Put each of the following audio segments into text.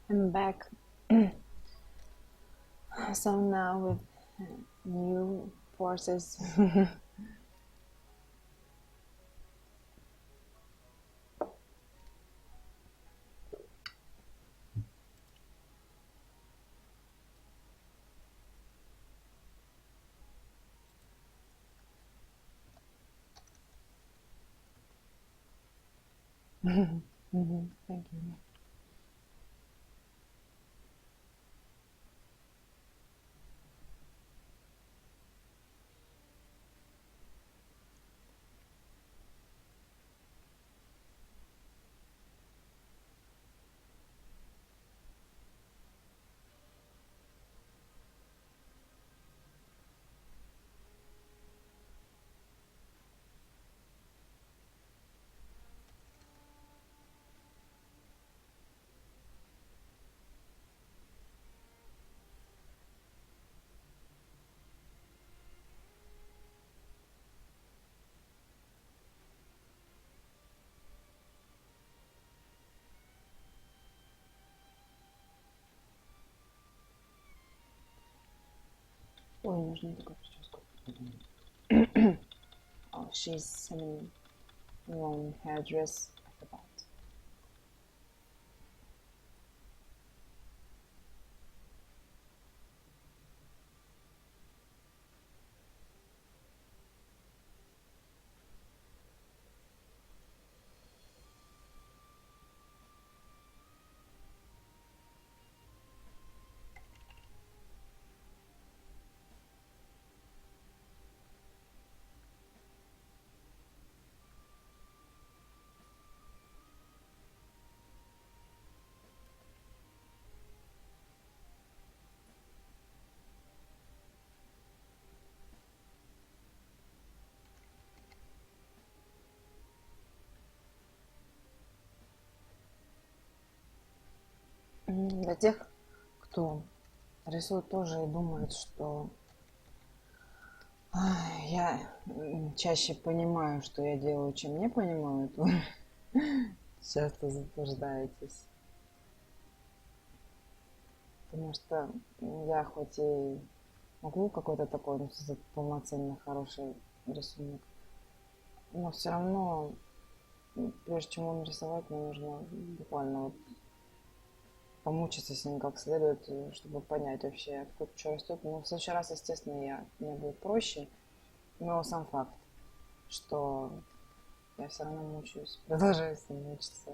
I'm back. So now with new forces. Thank you. Ой, нужно такую прическу. Oh, she's sending long hairdress. I forgot. Для тех, кто рисует тоже и думает, что я чаще понимаю, что я делаю, чем не понимаю, то часто заблуждаетесь. Потому что я хоть и могу какой-то такой создать полноценный, хороший рисунок, но все равно, прежде чем его нарисовать, мне нужно буквально вот помучиться с ним как следует, чтобы понять вообще, откуда что растет. Но в следующий раз, естественно, мне будет проще. Но сам факт, что я все равно мучаюсь, продолжаю с ним мучиться.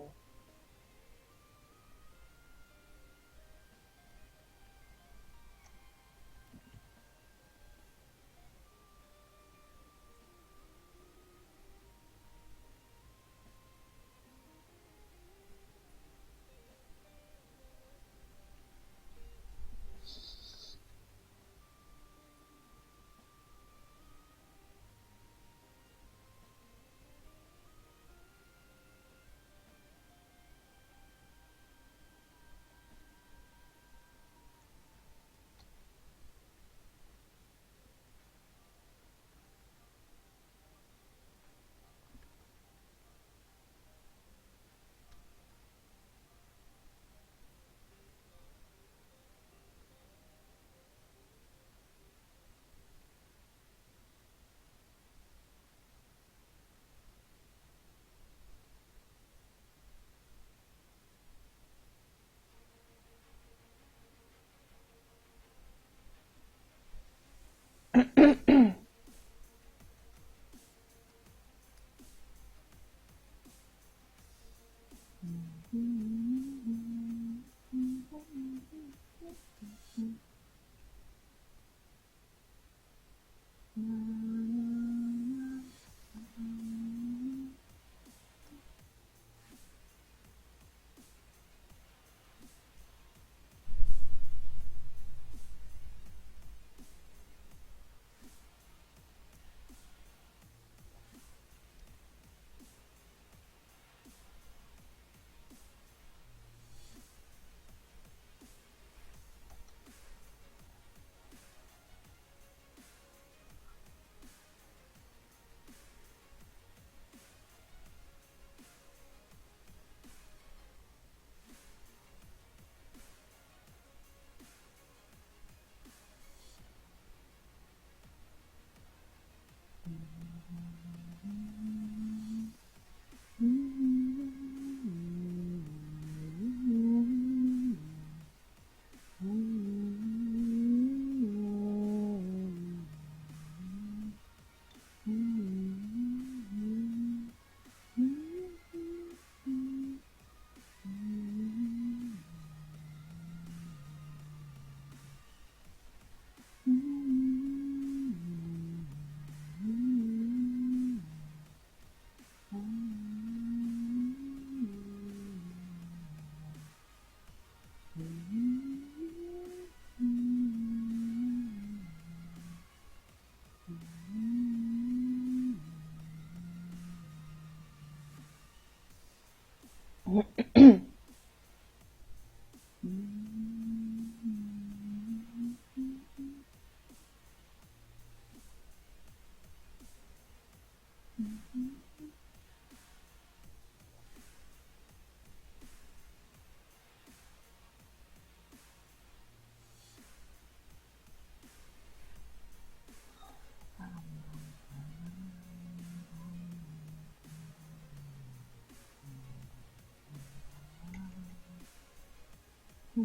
I've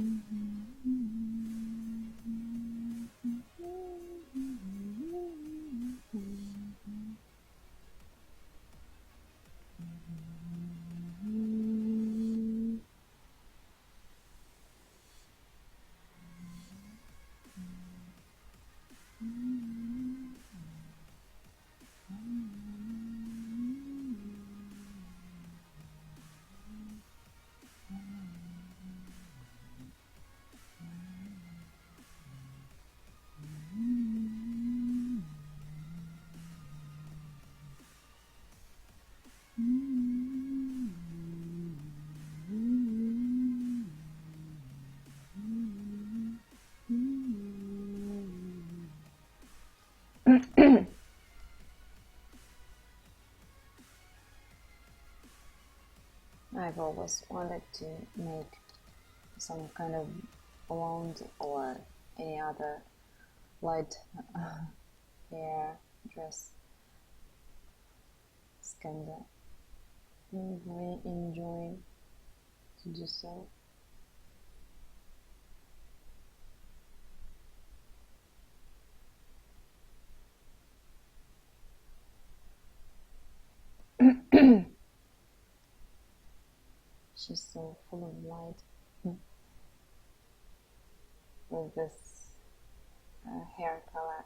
always wanted to make some kind of blonde or any other light hair dress. It's kinda very enjoying to do so. She's so full of light with this hair color.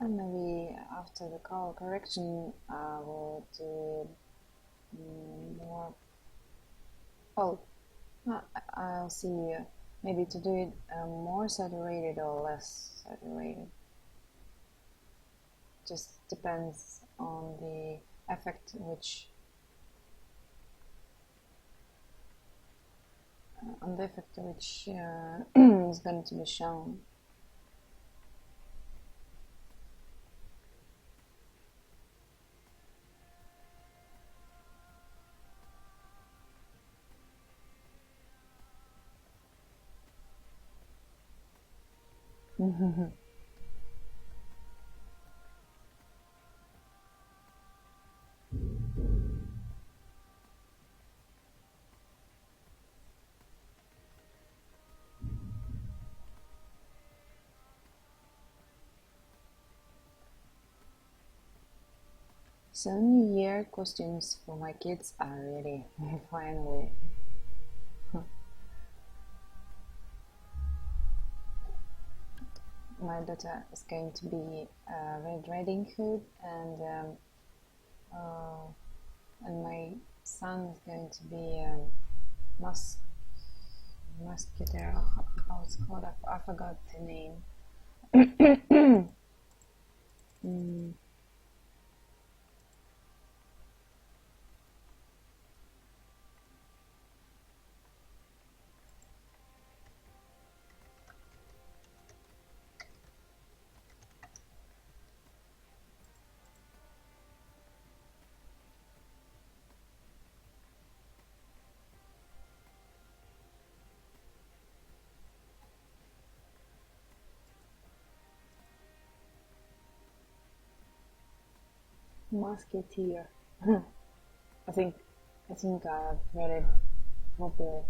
And maybe after the color correction, I will do more. Oh, I'll see. Maybe to do it more saturated or less saturated. Just depends on the effect which is going to be shown. So New Year costumes for my kids are ready, finally. My daughter is going to be Red Riding Hood, and my son is going to be Musketeer. How it's called? I forgot the name. Musketeer. I think I've read it properly.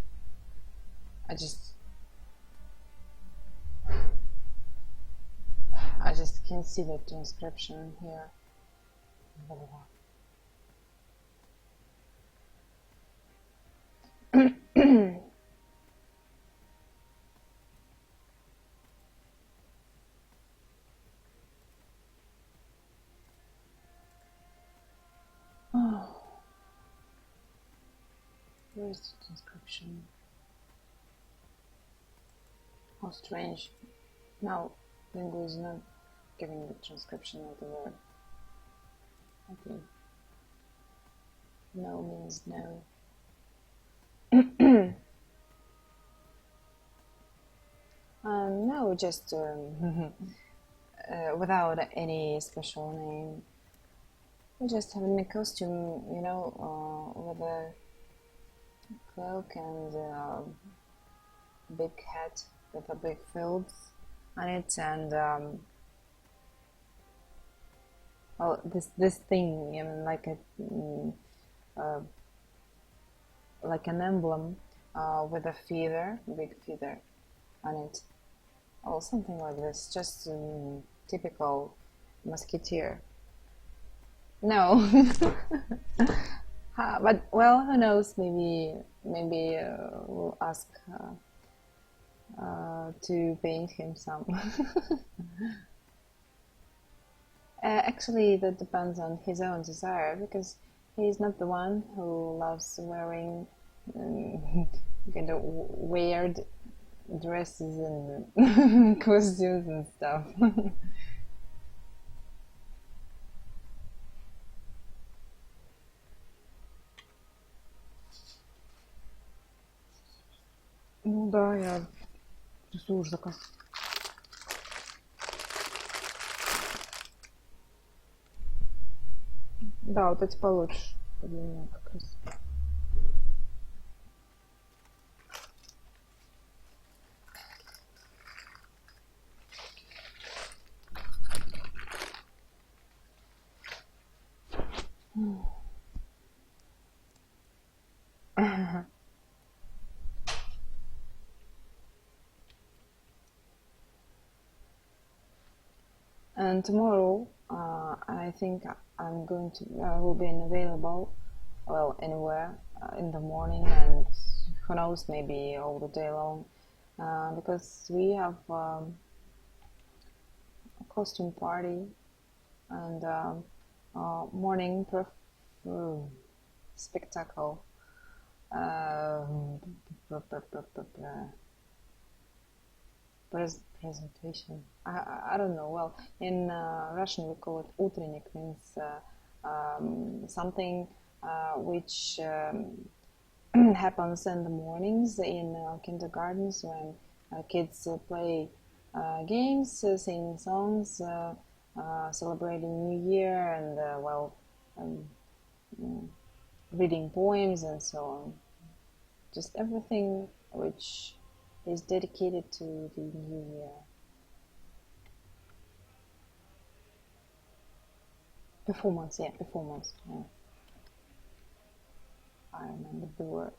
I just can't see the transcription here. Where's the transcription? How strange. Now, Lingo is not giving the transcription of the word. Okay. No means no. No, just without any special name. We just having a costume, with a cloak and a big hat with a big frills on it, and this thing, like an emblem with a feather, big feather on it, or something like this. Just typical musketeer. No, but well, who knows? Maybe we'll ask to paint him some. Actually, that depends on his own desire because he's not the one who loves wearing kind of weird dresses and costumes and stuff. Ну да, я рисую заказ. Да, вот эти получше для меня как раз. And tomorrow, I think I'm going to will be available, well, anywhere in the morning, and who knows, maybe all the day long, because we have a costume party and morning spectacle. Um, presentation. I don't know. Well, in Russian we call it утренник, means something which happens in the mornings in kindergartens when kids play games, sing songs, celebrating New Year, and um, mm, reading poems and so on. Just everything which is dedicated to the New Year. Performance, yeah, performance. Yeah. I remember the word.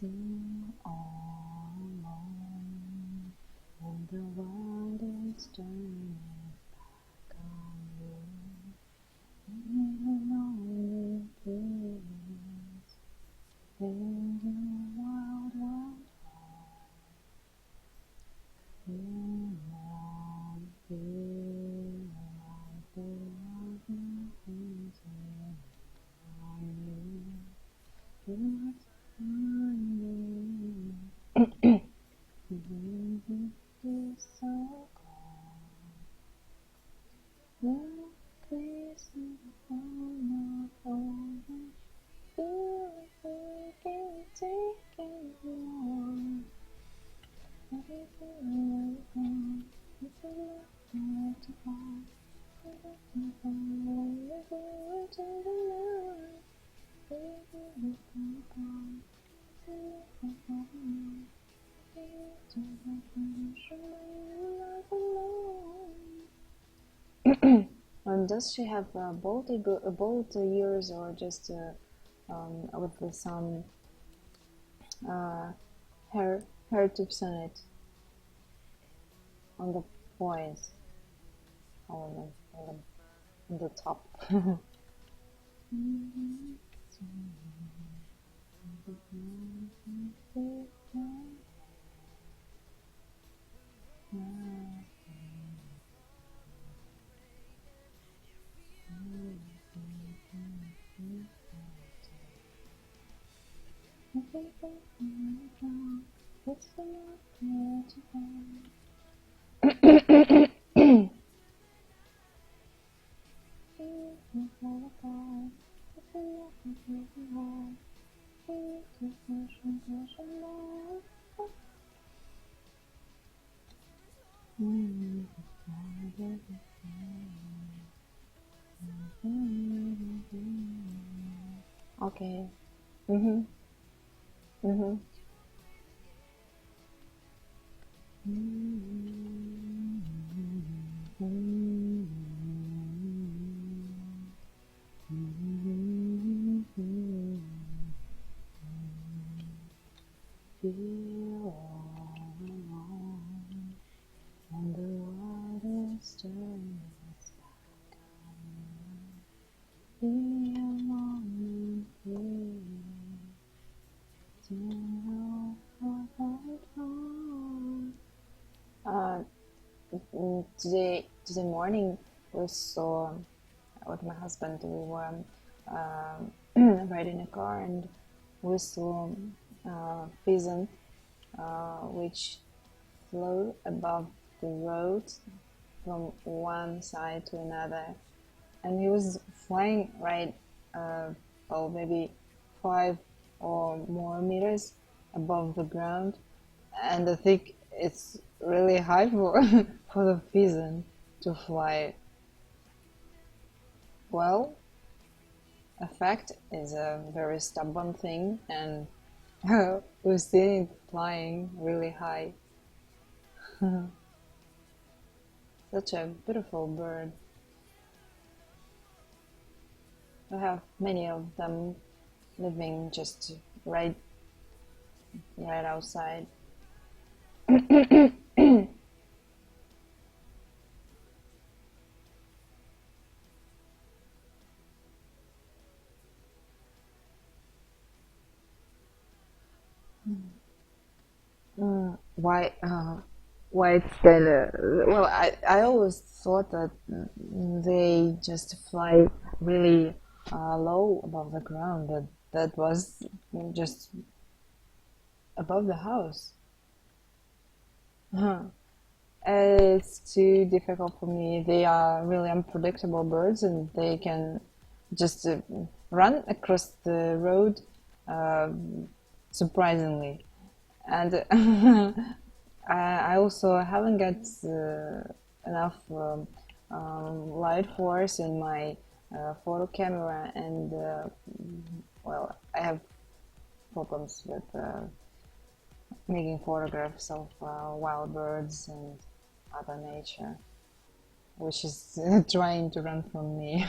sing all alone, and the world is turning back on you. Even only please, thinking wild, wild heart, you won't feel like there was nothing on you. You must find me. Music is so cold. No place in the phone of over. Feel like we can take it more. Everything I want, it's a lot to fall. Everything falling, everywhere to the night. Baby, it's gone. It's a lot for me. It's a lot for me. Show me life alone. And does she have bold ears or just with some uh, hair tips on it on the points on the top? Okay. Mhm. Mhm. Feel all alone, and the world is turning its back on you. Be a moment, please. Do you know what I want? Today morning we saw with my husband. We were riding a car and we saw pheasant which flew above the road from one side to another, and he was flying right, maybe 5 or more meters above the ground, and I think it's really high for for the pheasant to fly. Well, a fact is a very stubborn thing, and we've seen it flying really high. Such a beautiful bird. We have many of them living just right outside. Why? Why it's kind of well? I always thought that they just fly really low above the ground. That was just above the house. Huh. It's too difficult for me. They are really unpredictable birds, and they can just run across the road surprisingly. And I also haven't got enough light force in my photo camera, and well, I have problems with making photographs of wild birds and other nature, which is trying to run from me.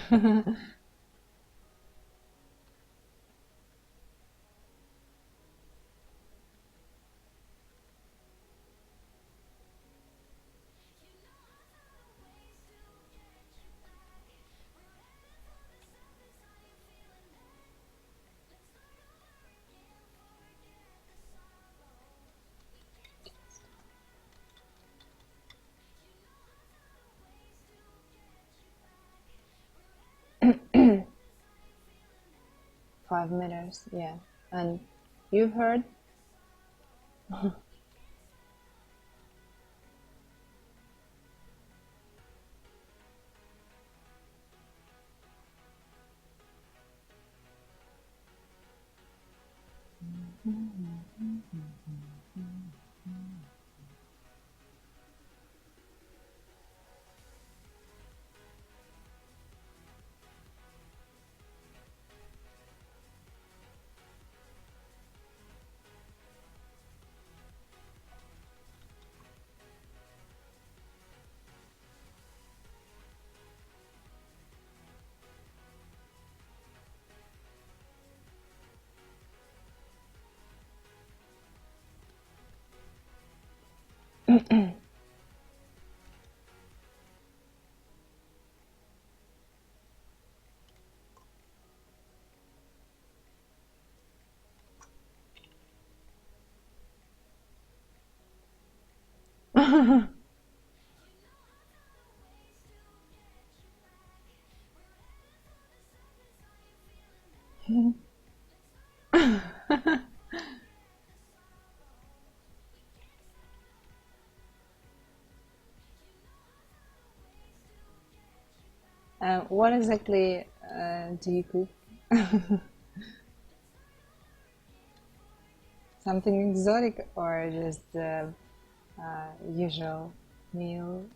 5 meters, yeah. And you've heard? What exactly do you cook? Something exotic or just the usual meal?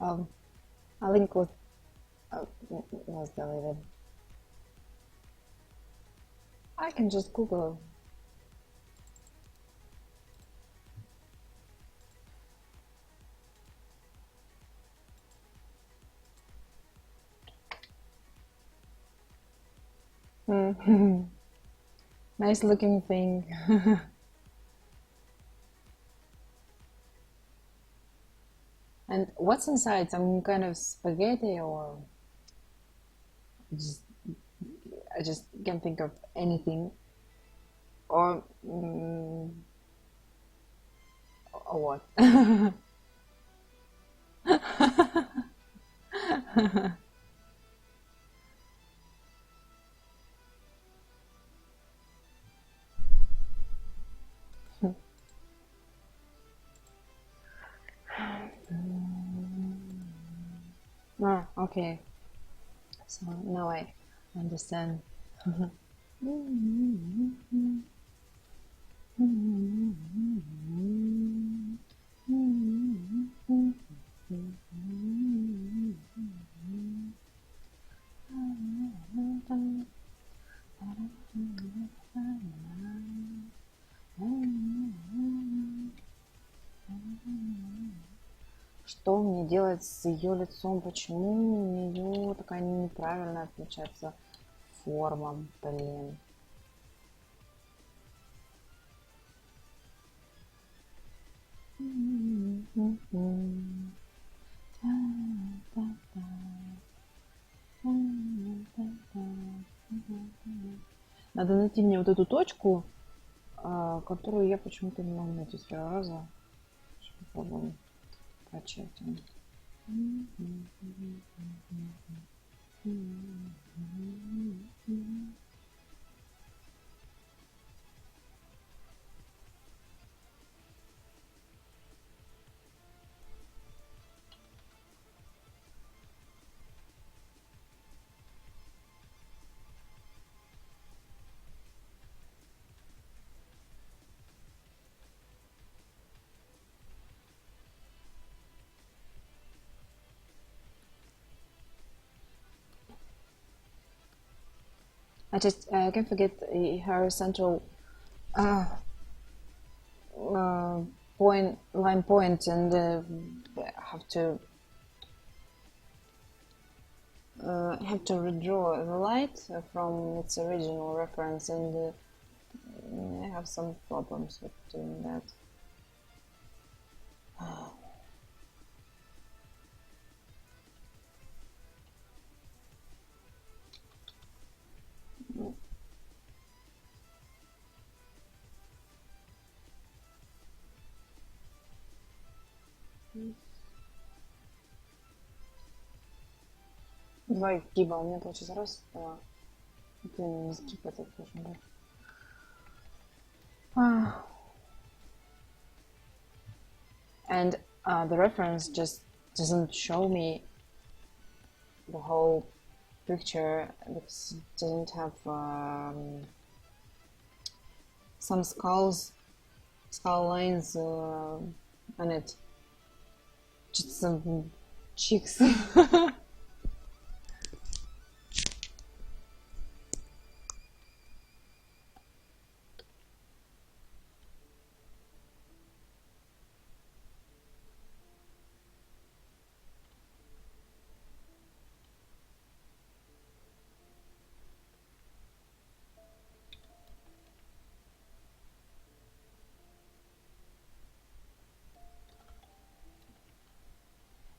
Um, a link was deleted. I can just Google. Nice looking thing. And what's inside? Some kind of spaghetti or just I just can't think of anything. Or or what? Oh, okay. So now I understand. Что мне делать с ее лицом? Почему у нее такая неправильная получается форма, блин? Надо найти мне вот эту точку, которую я почему-то не могу найти с первого раза. Сейчас попробуем прочитать. I just can't forget her central uh, uh, line point, and have to redraw the light from its original reference, and I have some problems with doing that. Два гиба у меня получится. Раз, два. Блин, сгиб этот должен быть. And the reference just doesn't show me the whole picture because it doesn't have some skull lines on it. Just some cheeks.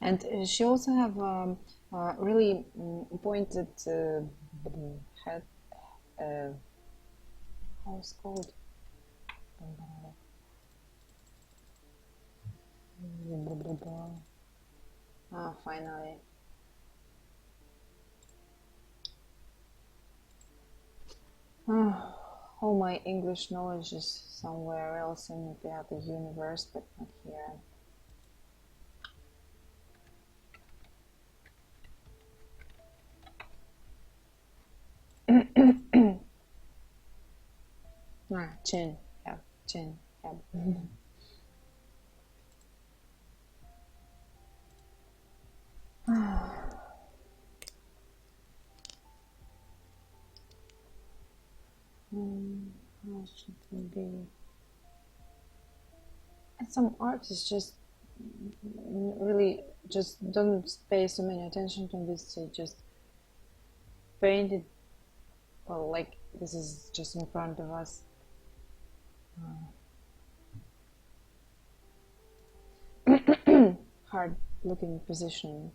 And she also have really pointed head. How it's called? Finally. All my English knowledge is somewhere else in the other universe, but not here. Chin. Yeah, chin. Yeah. How should it be? And some artists just really just don't pay so many attention to this. They just paint it, well, like this is just in front of us. Hard looking position,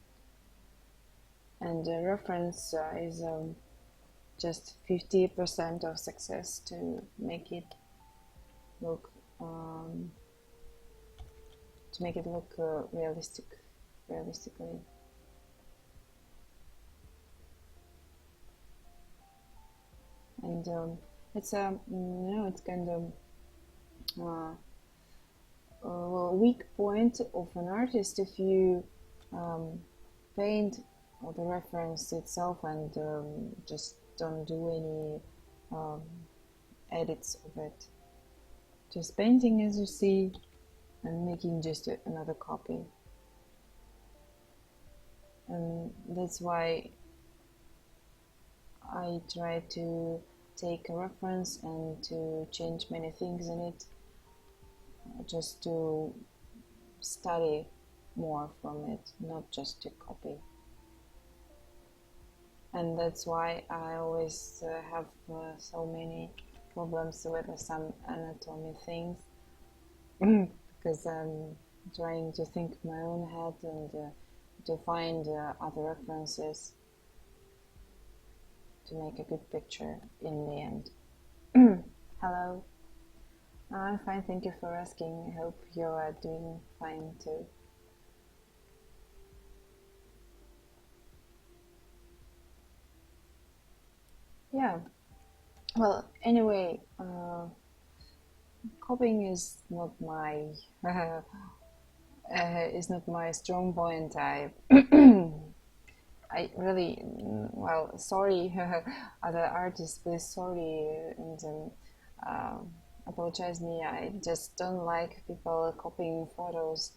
and the reference is just 50% of success to make it look realistically. And it's it's kind of weak point of an artist if you paint the reference itself and just don't do any edits of it. Just painting as you see and making just another copy. And that's why I try to take a reference and to change many things in it, just to study more from it, not just to copy. And that's why I always have so many problems with some anatomy things because I'm trying to think my own head and to find other references to make a good picture in the end. Hello. I'm fine, thank you for asking. I hope you are doing fine too. Yeah. Well, anyway, copying is not my strong point. I really, well, sorry, other artists, please, sorry, and apologize me. I just don't like people copying photos.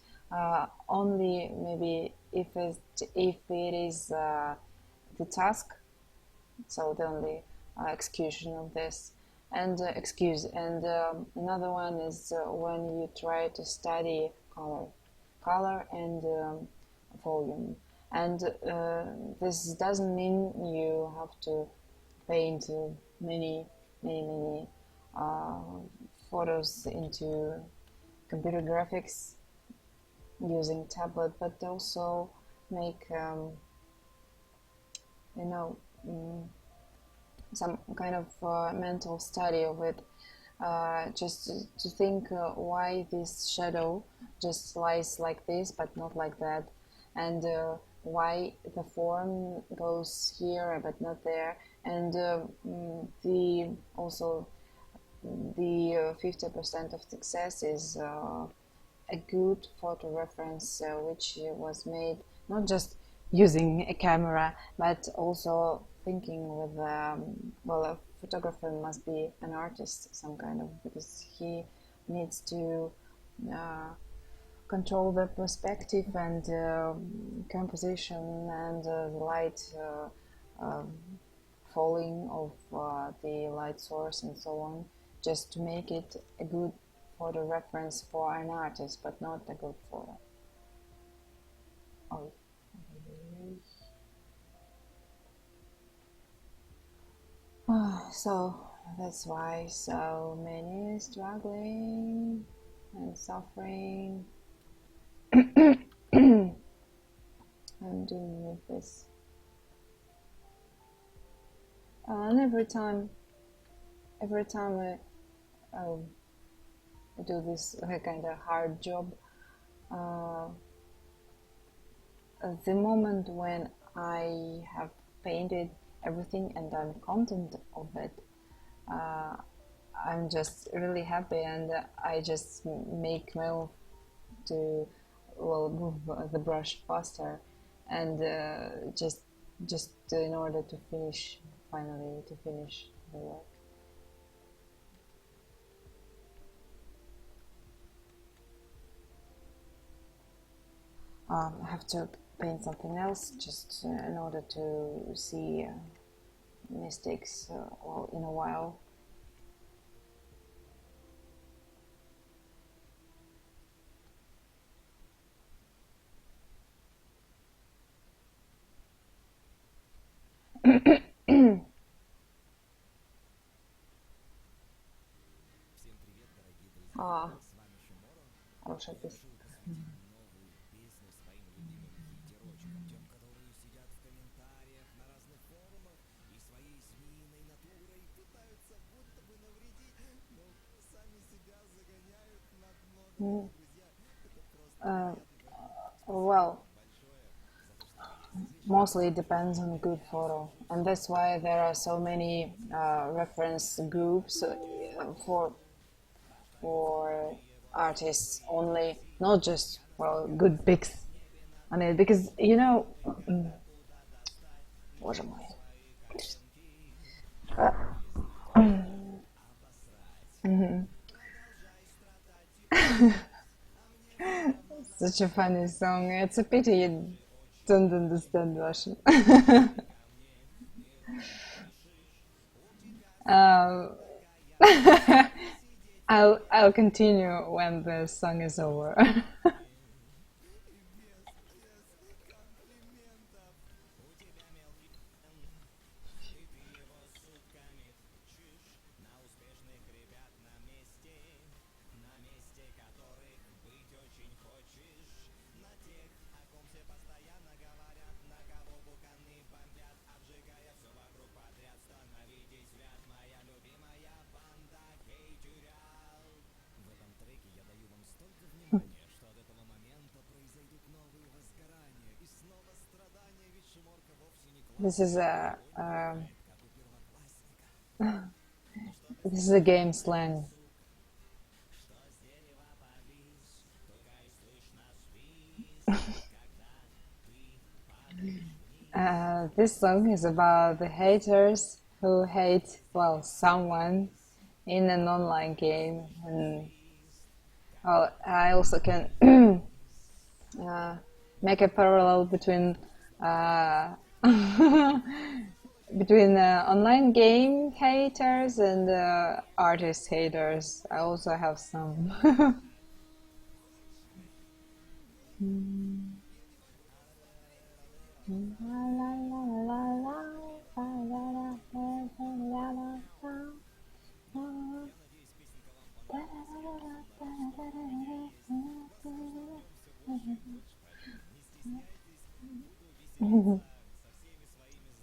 Only maybe if it is the task, so the only execution of this and excuse. And another one is when you try to study color and volume. And this doesn't mean you have to paint many uh, photos into computer graphics using tablet, but also make you know mm, some kind of mental study of it, just to think why this shadow just lies like this but not like that, and why the form goes here but not there, and the also the 50% of success is a good photo reference which was made not just using a camera but also thinking with well, a photographer must be an artist some kind of, because he needs to uh, control the perspective and composition and the light falling of the light source and so on, just to make it a good photo reference for an artist, but not a good photo. Oh. So that's why so many struggling and suffering and dealing with this. And every time I do this kind of hard job, uh, the moment when I have painted everything and I'm content of it, uh, I'm just really happy, and I just make my to, well, move the brush faster, and just in order to finish the work. I have to paint something else just in order to see mistakes well, in a while. А, хорошая песня. Mm. Uh, well, mostly it depends on a good photo, and that's why there are so many reference groups for artists only, not just, well, good pics on it, because боже мой. Such a funny song. It's a pity you don't understand Russian. um, I'll continue when the song is over. This is a This is a game slang. This song is about the haters who hate, well, someone in an online game. And well, I also can uh, make a parallel between uh, between online game haters and artist haters. I also have some.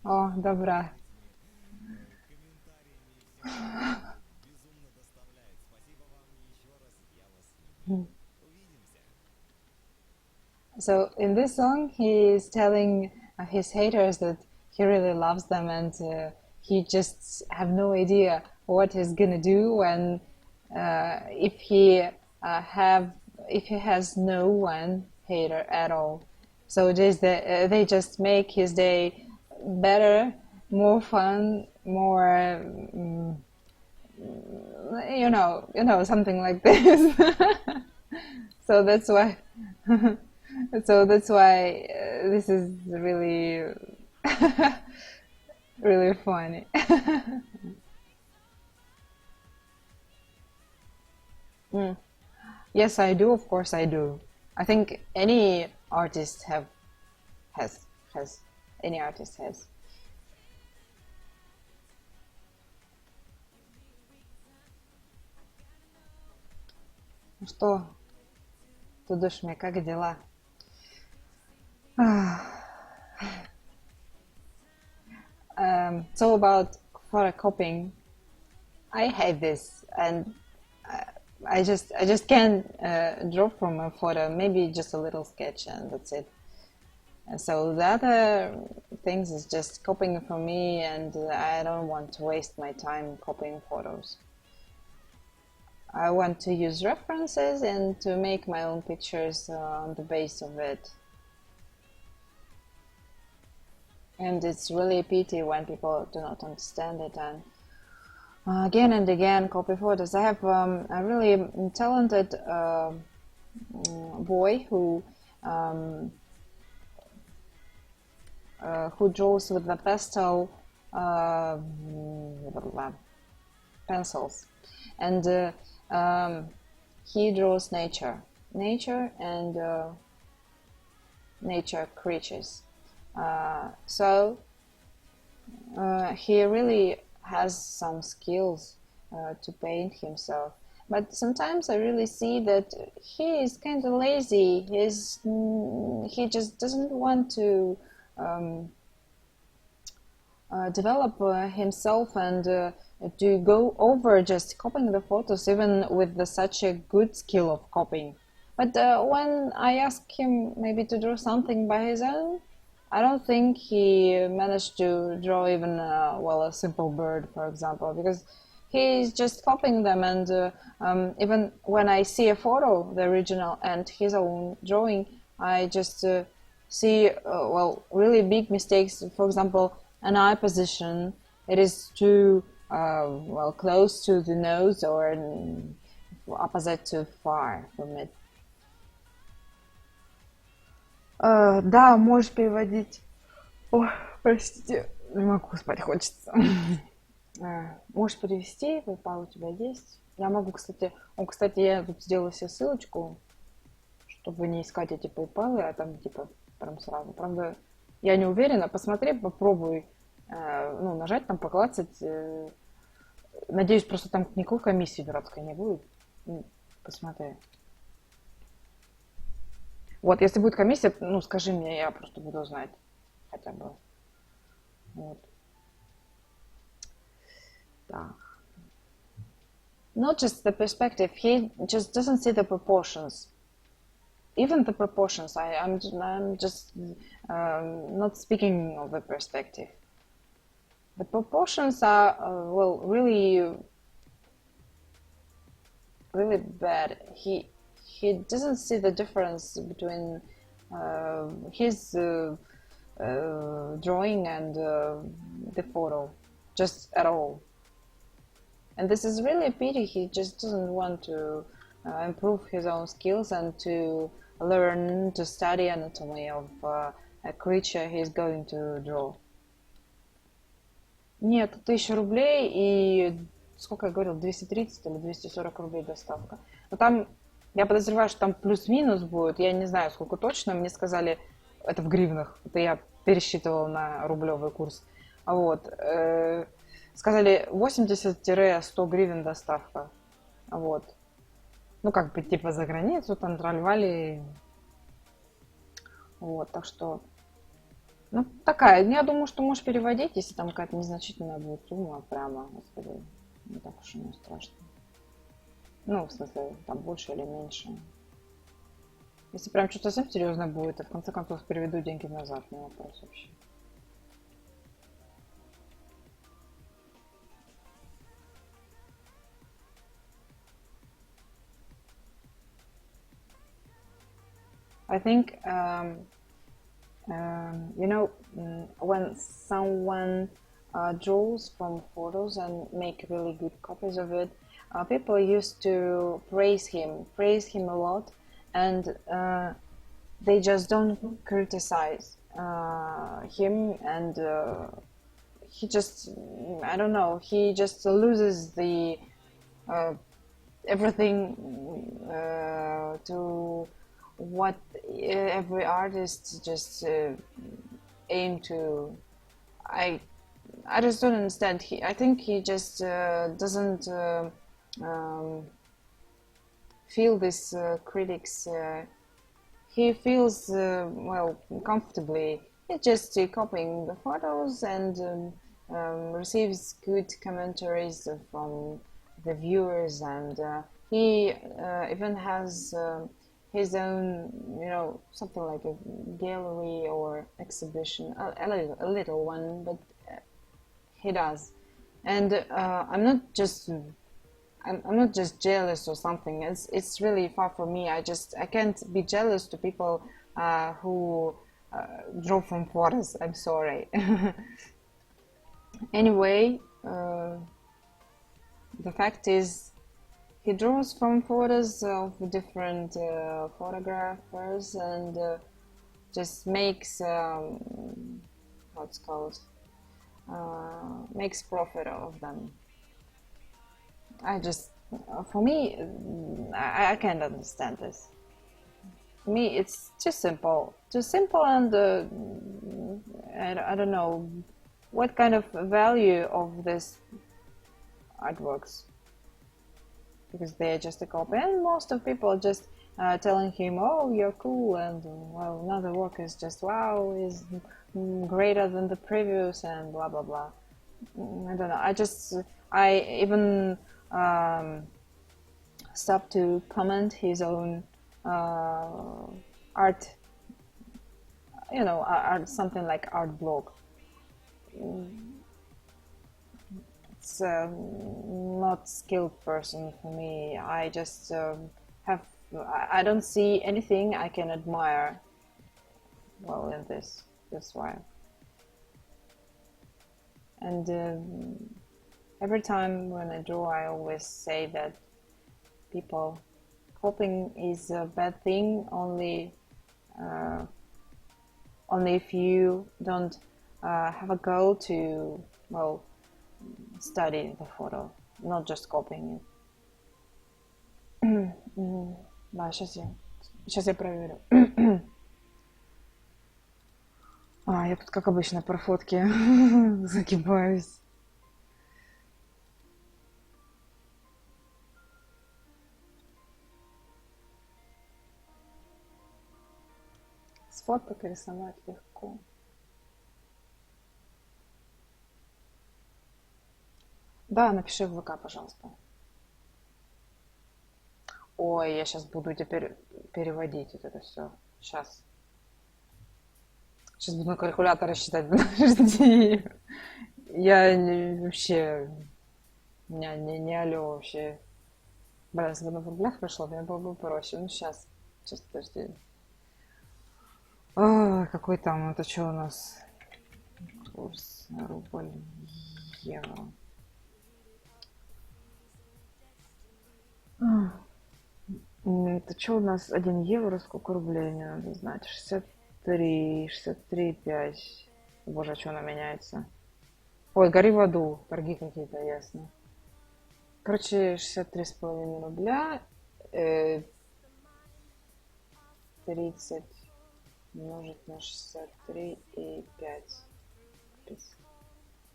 О, добра. So in this song, he is telling his haters that he really loves them, and he just have no idea what he's gonna do when if he have if he has no one hater at all. So they just make his day better, more fun, more something like this. So that's why. So that's why this is really, really funny. Mm. Yes, I do. Of course, I do. I think any artist have has any artist has. Ну что, Тудушми, как дела? So about photocopying, I hate this, and uh, I just can't draw from a photo. Maybe just a little sketch, and that's it. And so the other things is just copying from me, and I don't want to waste my time copying photos. I want to use references and to make my own pictures on the base of it. And it's really a pity when people do not understand it and again and again copy photos. I have a really talented boy who draws with the pastel pencils, and he draws nature and nature creatures. So he really has some skills to paint himself. But sometimes I really see that he is kind of lazy. He just doesn't want to develop himself and to go over just copying the photos, even with such a good skill of copying. But when I ask him maybe to draw something by his own, I don't think he managed to draw even well, a simple bird, for example, because he's just copying them. And even when I see a photo, the original and his own drawing, I just see well, really big mistakes. For example, an eye position, it is too well, close to the nose, or opposite too far from it. Да, можешь переводить. Ой, простите, не могу, спать хочется. Можешь перевести, PayPal у тебя есть? Я могу, кстати... Кстати, я тут сделала себе ссылочку, чтобы не искать эти PayPal, а там типа прям сразу. Правда, я не уверена. Посмотри, попробуй нажать там, поклацать. Надеюсь, просто там никакой комиссии дурацкой не будет. Посмотри. Вот, если будет комиссия, скажи мне, я просто буду знать хотя бы. Вот. Так. Not just the perspective, he just doesn't see the proportions. Even the proportions, I'm just not speaking of the perspective. The proportions are, well, really really bad. He doesn't see the difference between his drawing and the photo, just at all. And this is really a pity. He just doesn't want to improve his own skills and to learn to study anatomy of a creature he's going to draw. Нет, 1000 рублей и сколько я говорил, 230 или 240 рублей доставка. Но там, я подозреваю, что там плюс-минус будет, я не знаю, сколько точно, мне сказали, это в гривнах, это я пересчитывала на рублевый курс. Вот. Сказали 80-100 гривен доставка. Вот. Ну, как бы, типа, за границу, контролировали. Вот, так что... Ну, такая, я думаю, что можешь переводить, если там какая-то незначительная будет сумма, прямо, господи, не так уж и не страшно. Ну, в смысле, там больше или меньше. Если прям что-то совсем серьезное будет, то в конце концов переведу деньги назад, не вопрос вообще. I think, you know, when someone draws from photos and make really good copies of it, people used to praise him a lot, and they just don't criticize him, and he just, I don't know, he just loses the everything to what every artist just aim to. I just don't understand. I think he just doesn't feel this critics. He feels well comfortably. He's just copying the photos and receives good commentaries from the viewers, and he even has his own, you know, something like a gallery or exhibition, a little one, but he does. And I'm not just jealous or something. It's really far from me. I can't be jealous to people who draw from photos. I'm sorry. Anyway, the fact is, he draws from photos of different photographers and just makes what's called makes profit of them. For me, I can't understand this. For me, it's too simple, and I don't know what kind of value of this artworks, because they're just a copy, and most of people are just telling him, "Oh, you're cool," and well, another work is just, "Wow, is greater than the previous," and blah blah blah. I don't know. I even stopped to comment his own art. You know, art, something like art blog. It's not skilled person for me. I just I don't see anything I can admire well in this. That's why. And every time when I draw, I always say that people copying is a bad thing only if you don't have a goal to, well, study the photo, not just copying it. Да, сейчас я проверю. Я тут, как обычно, про фотки загибаюсь. С фоток рисовать легко. Да, напиши в ВК, пожалуйста. Ой, я сейчас буду теперь переводить вот это все. Сейчас буду на калькуляторе считать. Подожди. Я вообще... У меня не алё вообще. Бля, если бы оно в рублях пришло, мне было бы проще. Ну, сейчас, подожди. Какой там, это что у нас? Курс рубль, евро. Это что у нас 1 евро, сколько рублей мне надо знать? 63,5. Боже, а что она меняется? Ой, гори в аду, торги какие-то, ясно. Короче, 63,5 рубля, 30 умножить на 63,5.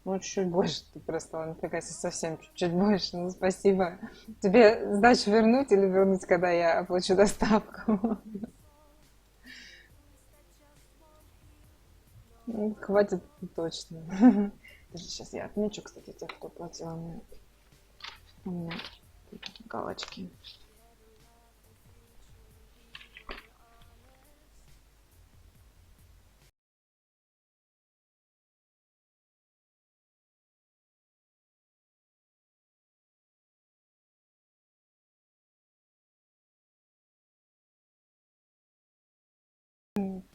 Ну, чуть-чуть больше ты просто, ну, такая совсем чуть-чуть больше. Ну, спасибо. Тебе сдачу вернуть или вернуть, когда я оплачу доставку? Ну, хватит точно. Даже сейчас я отмечу, кстати, тех, кто платил мне. У меня тут галочки.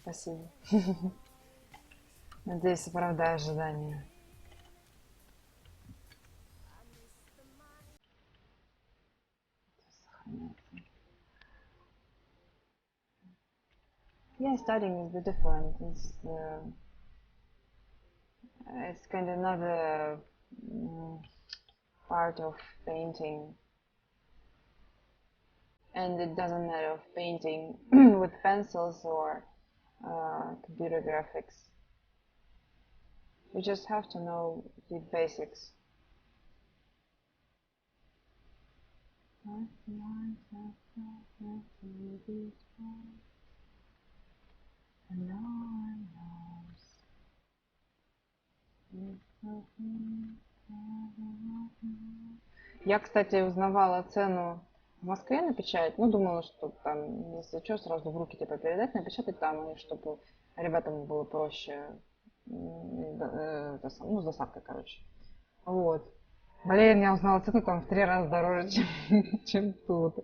Спасибо. Надеюсь, оправдаю ожидания. Yeah, studying is a bit different. It's kind of another part of painting, and it doesn't matter of painting with pencils or computer graphics. You just have to know the basics. Я, кстати, узнавала цену в Москве напечатать. Ну, думала, что там, если что, сразу в руки типа передать, напечатать там, и чтобы ребятам было проще. Ну, с доставкой, короче. Вот. Блин, я узнала цену там в 3 раза дороже, чем тут.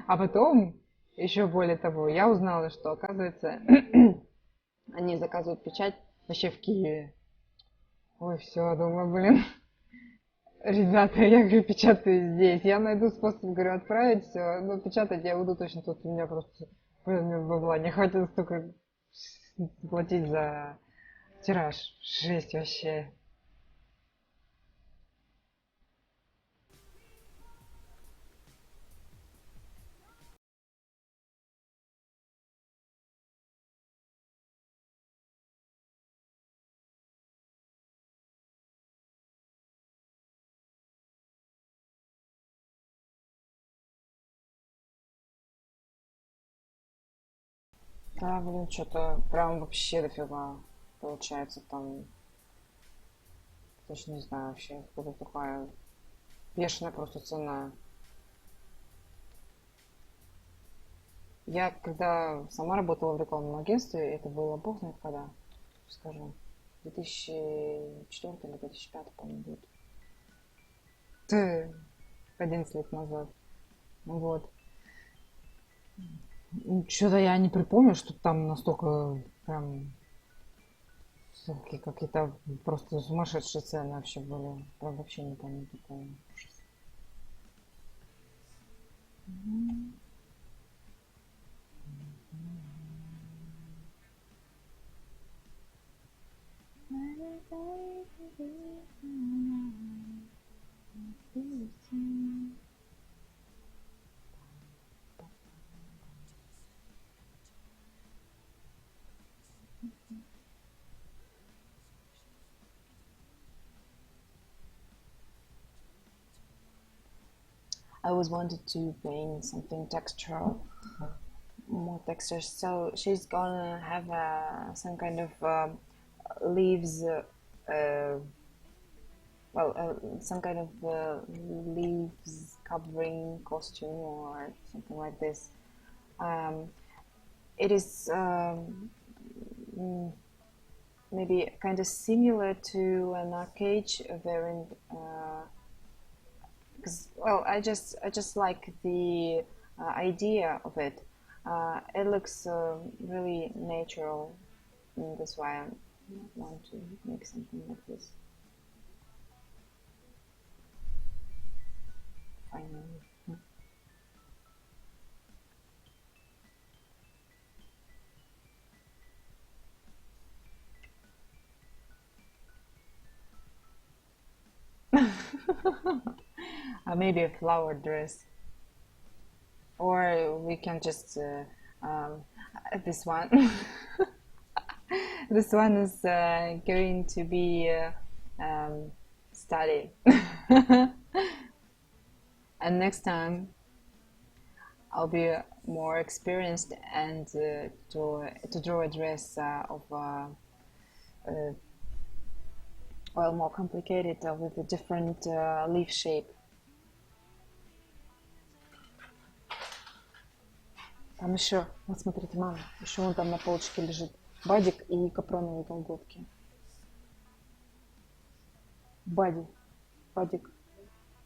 А потом, еще более того, я узнала, что, оказывается, они заказывают печать вообще в Киеве. Ой, все, думаю, блин, ребята, я говорю, печатаю здесь. Я найду способ, говорю, отправить все. Но печатать я буду точно тут. У меня просто, блин, мне бабла не хватит столько платить за тираж. Жесть вообще. Да, блин, что-то прям вообще дофига получается там. Точно не знаю вообще, какая такая бешеная просто цена. Я когда сама работала в рекламном агентстве, это было бог знает когда, скажу, 2004 или 2005, по-моему, год. 11 лет назад. Вот. Что-то я не припомню, что там настолько прям какие-то просто сумасшедшие цены вообще были. Прям вообще не помню такого. I always wanted to paint something textural, more textures. So she's gonna have some kind of leaves, some kind of leaves covering costume or something like this. Um, it is maybe kind of similar to an arcade variant, because Well, I just like the idea of it. It looks really natural, and that's why I want to make something like this. Finally. Maybe a flower dress, or we can just this one. This one is going to be study, and next time I'll be more experienced and to draw a dress of well, more complicated with a different leaf shape. Там еще, вот смотрите, мама, еще вон там на полочке лежит бадик и капроновые колготки. Бади, бадик.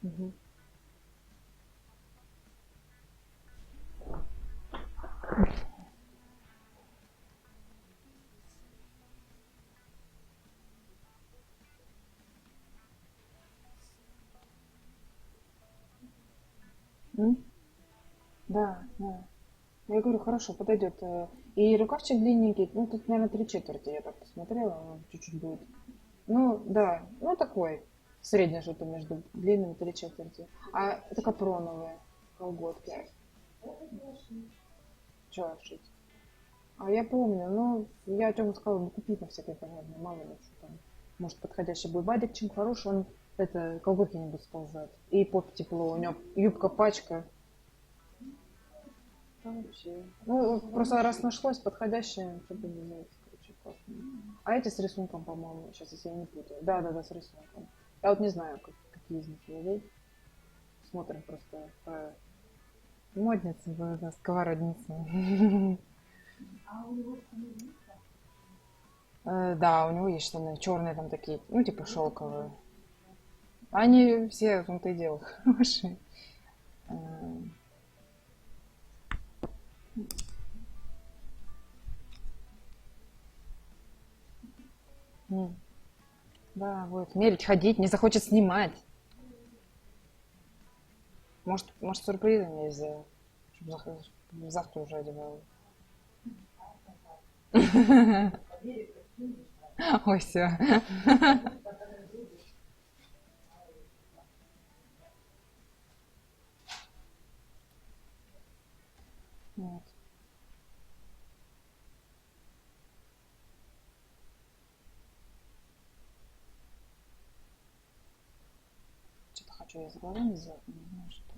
Мгм. М? Да, да. Я говорю, хорошо, подойдет. И рукавчик длинненький, ну тут, наверное, 3/4, я так посмотрела, ну, чуть-чуть будет. Ну, да, ну такой, среднее что-то между длинным и 3/4. А это капроновые колготки. Че шить? А я помню, ну, я Тёму сказала, ну, купить на всякое понятное, мало ли, что там. Может, подходящий будет бадик, чем хороший, он, это, колготки не будут сползать. И под тепло, у него юбка пачка. Да, вообще. Ну, просто раз нашлось подходящее, чтобы не знать, короче, классно. А эти с рисунком, по-моему, сейчас, если я не путаю. Да, да, да, с рисунком. Я вот не знаю, какие из них взять. Смотрим просто по моднице, да, сковородница. Да, у него есть штаны черные там такие, ну, типа шелковые. Они все в том-то и дело хорошие. Э, Да, вот. Мерить, ходить, не захочет снимать. Может сюрпризом я сделаю. Чтобы завтра уже одевала. Ой, все. Вот. Что-то хочу я с глазами сделать, но не знаю, что.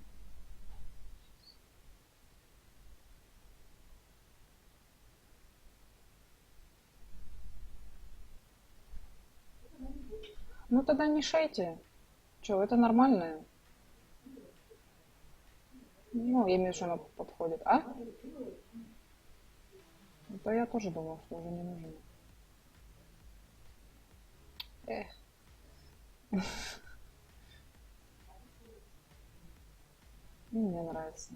Ну тогда не шейте. Че, это нормально? Ну, я имею в виду, что она подходит. А? Да я тоже думала, что уже не нужно. Эх, ну, мне нравится.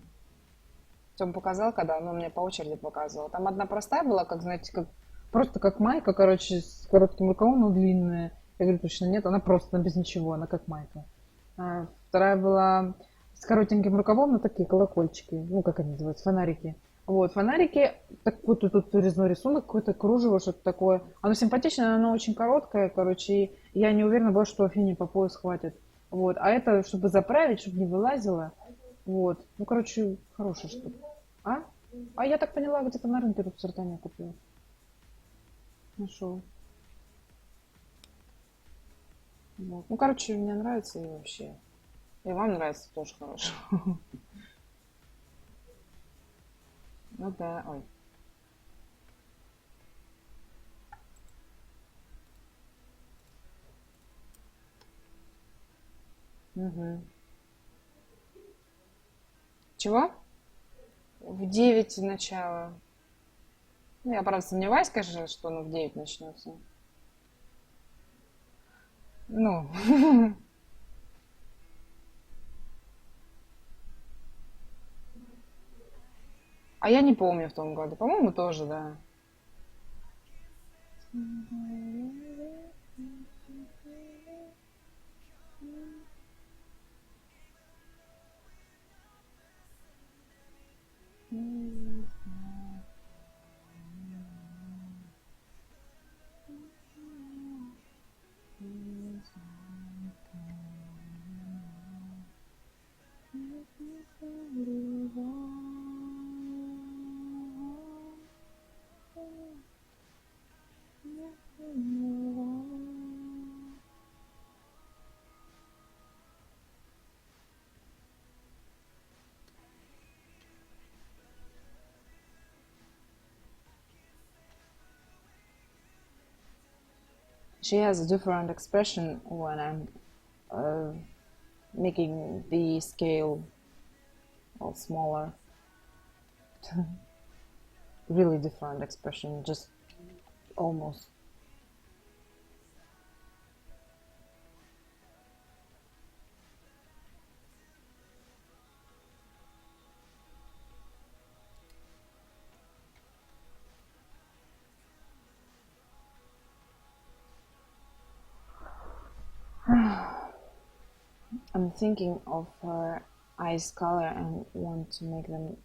Тём показал, когда, ну, мне по очереди показывал. Там одна простая была, как, знаете, как просто как майка, короче, с коротким рукавом, но длинная. Я говорю, точно нет, она просто без ничего, она как майка. А вторая была с коротеньким рукавом, но такие колокольчики, ну, как они называются, фонарики. Вот, фонарики, так вот тут резной рисунок, какое-то кружево, что-то такое. Оно симпатичное, но оно очень короткое, короче, и я не уверена была, что Афине по пояс хватит. Вот, а это, чтобы заправить, чтобы не вылазило. Вот, ну, короче, хорошая штука. А? А я так поняла, где-то на рынке тут в Сартане купил. Нашел. Вот. Ну, короче, мне нравится и вообще. И вам нравится тоже хорошо. Ну да, ой. Мгм. Чего? В 9 начало. Ну, я, правда, сомневаюсь, конечно, что оно в 9 начнется. Ну, А я не помню в том году. По-моему, тоже, да. She has a different expression when I'm uh, making the scale all smaller. Really different expression, just almost. I'm thinking of her eyes color and want to make them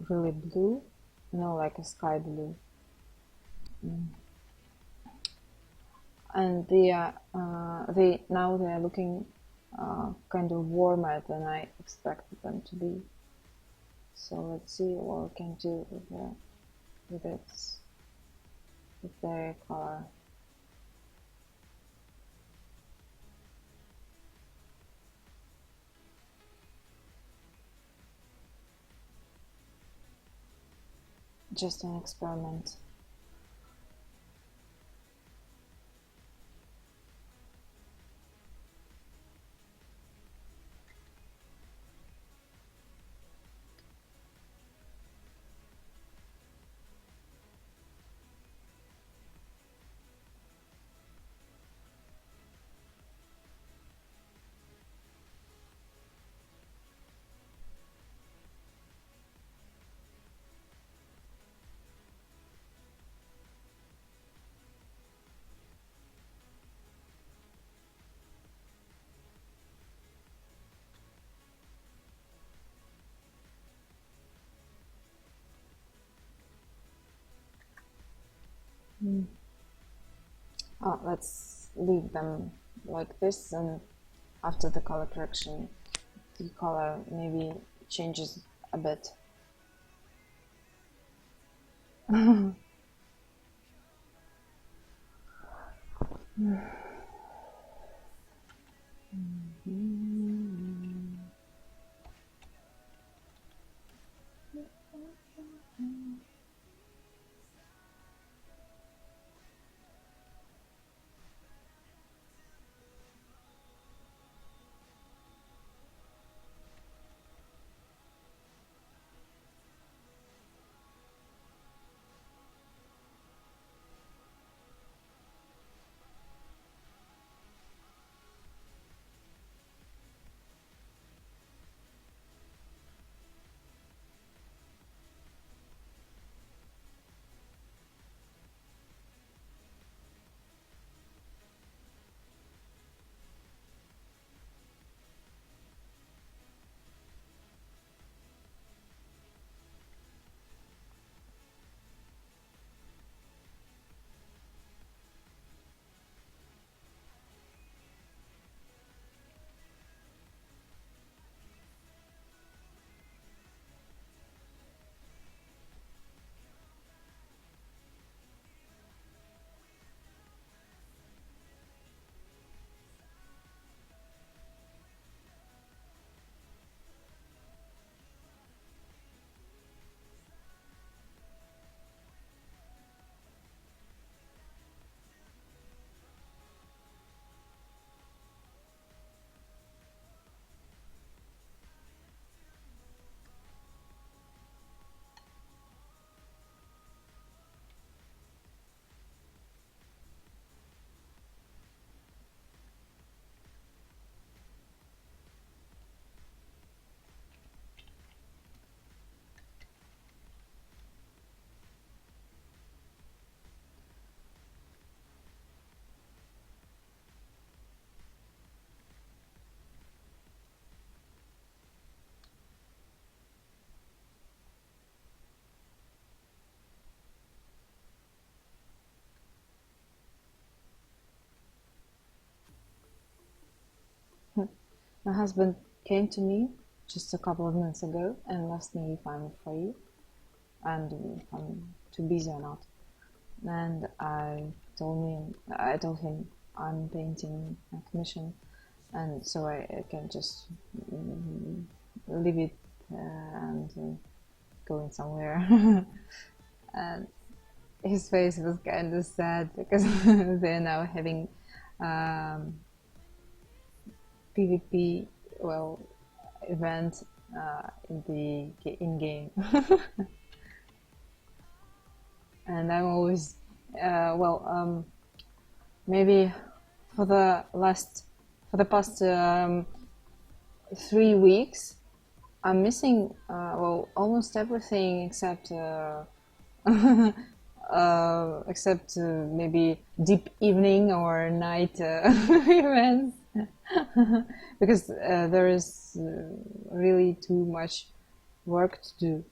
really blue, like a sky blue. And they now they're looking kind of warmer than I expected them to be. So let's see what we can do with its with their color. Just an experiment. Let's leave them like this, and after the color correction, the color maybe changes a bit. My husband came to me just a couple of minutes ago and asked me if I'm free and if I'm too busy or not. And I told him I'm painting a commission, and so I can just leave it and going somewhere. And his face was kind of sad because they're now having um, PvP, well, event in the in game. And I'm always maybe for the past 3 weeks I'm missing almost everything except maybe deep evening or night events. Because there is really too much work to do.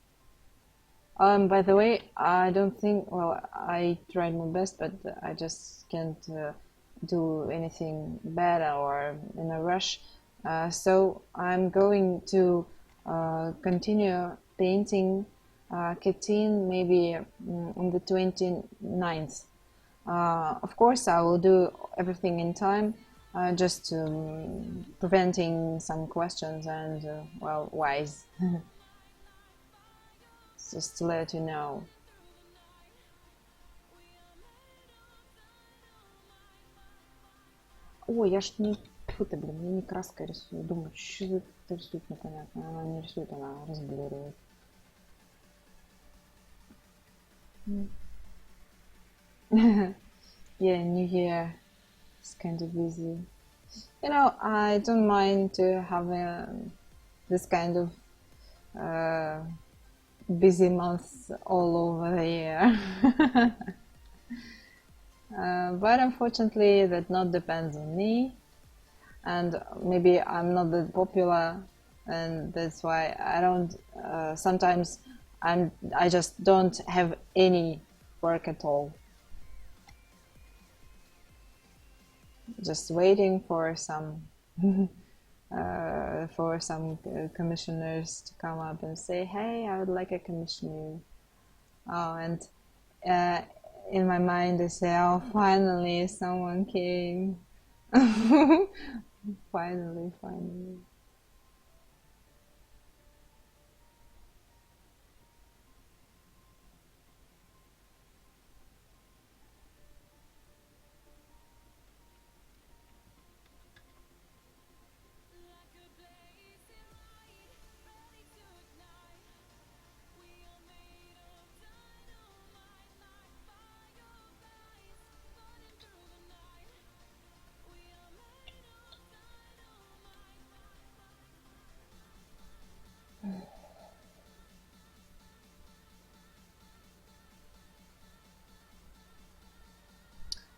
By the way, I don't think, well, I tried my best, but I just can't do anything bad or in a rush. So I'm going to continue painting Katyn maybe on the 29th. Of course, I will do everything in time, just preventing some questions and, whys. Just to let you know. Ой, я ж не... Фу ты, блин, я не краской рисую. Думаю, что это рисует непонятно. Она не рисует, она разблюривает. Yeah, New Year is kind of busy. You know, I don't mind to have this kind of busy months all over the year. But unfortunately, that not depends on me, and maybe I'm not that popular, and that's why I don't. Sometimes I just don't have any work at all. Just waiting for some commissioners to come up and say, "Hey, I would like a commission you." Oh, and uh, in my mind, I say, "Oh, finally, someone came." Finally, finally.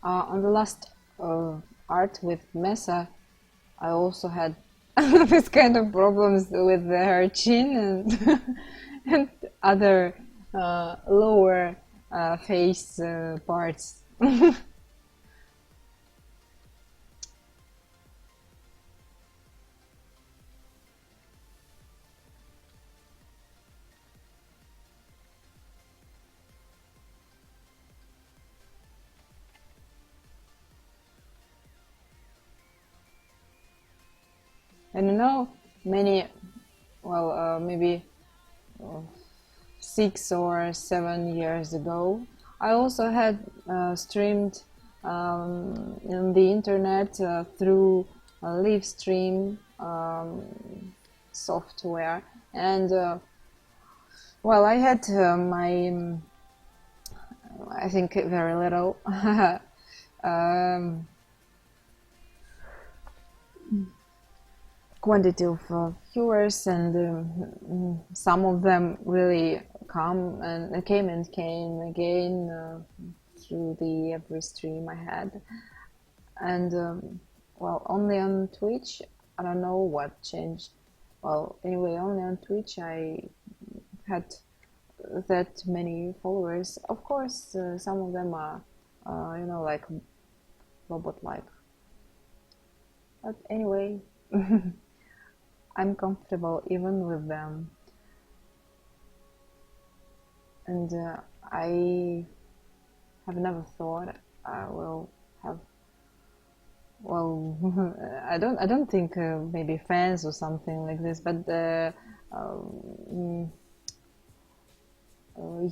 On the last art with Mesa, I also had this kind of problems with her chin and and other lower face parts. And you know, many, maybe 6 or 7 years ago, I also had streamed in the internet through a live stream software, and I had I think very little um, quantity of viewers, and some of them really came again through the every stream I had, and only on Twitch I don't know what changed. Well, anyway, only on Twitch I had that many followers. Of course, some of them are like robot like, but anyway. I'm comfortable even with them. And I have never thought I will have, well, I don't think maybe fans or something like this, but um,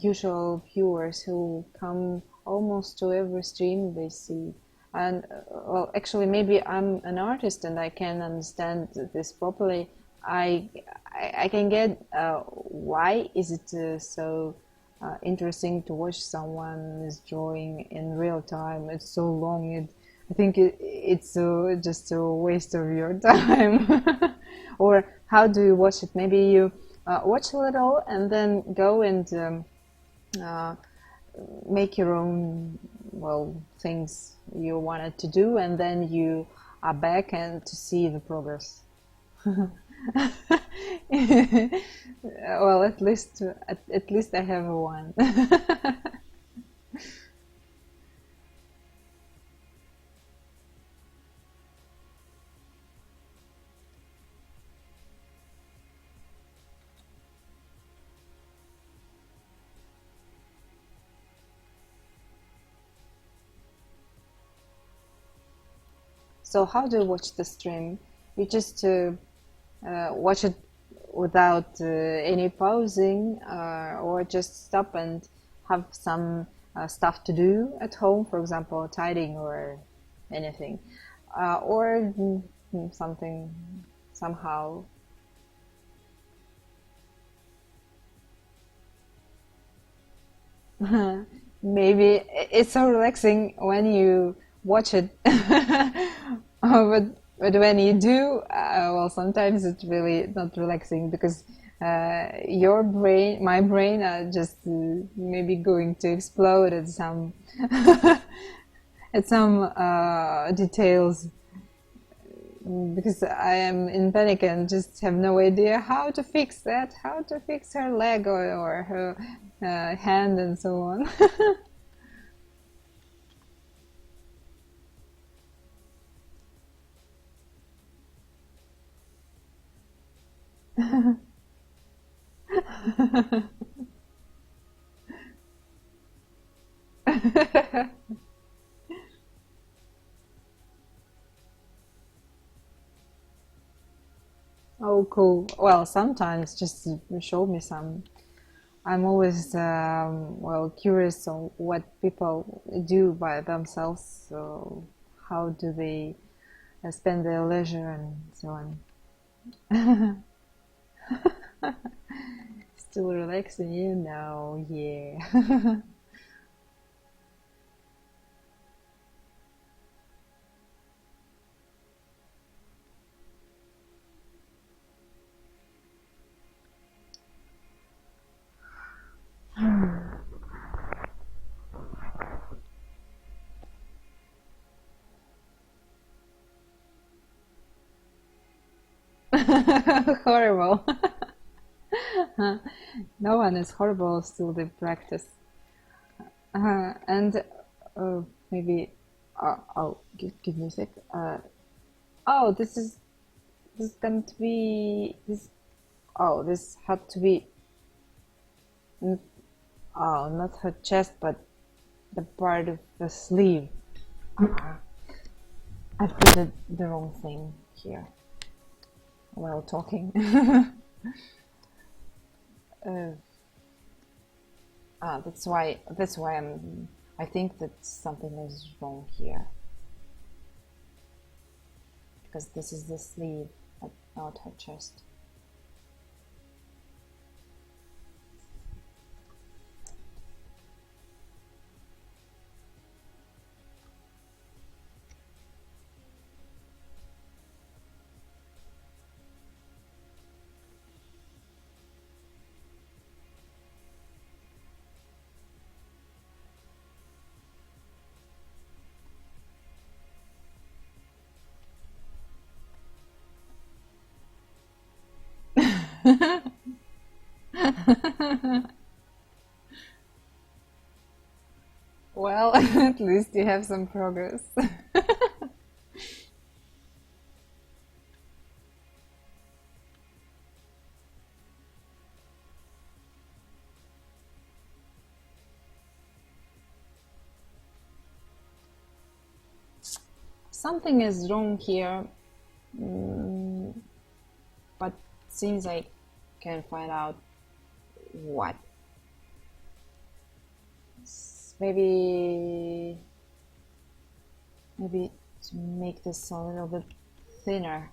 usual viewers who come almost to every stream they see. And well, actually, maybe I'm an artist and I can understand this properly. I I can get why is it so interesting to watch someone is drawing in real time. It's so long. I think it's just a waste of your time. Or how do you watch it? Maybe you watch a little and then go and uh, make your own, well, things you wanted to do, and then you are back and to see the progress. Well, at least I have one. So how do you watch the stream? You just watch it without any pausing, or just stop and have some stuff to do at home, for example, tidying or anything, or something somehow. Maybe it's so relaxing when you watch it. But when you do, well, sometimes it's really not relaxing because your brain, my brain, are just maybe going to explode at some at some details, because I am in panic and just have no idea how to fix that, how to fix her leg or her hand and so on. Oh, cool. Well, sometimes just show me some. I'm always well curious on what people do by themselves. So how do they spend their leisure and so on. Still relaxing, you know? Yeah. Horrible. No one is horrible, still they practice. And maybe oh, give me a sec. Oh, this is going to be this. Oh, this had to be. Oh, not her chest, but the part of the sleeve. Uh, I've printed the wrong thing here while talking. uh, that's why I think that something is wrong here, because this is the sleeve, not her chest. Well, at least you have some progress. something is wrong here, mm, but since I can find out what, maybe to make this a little bit thinner.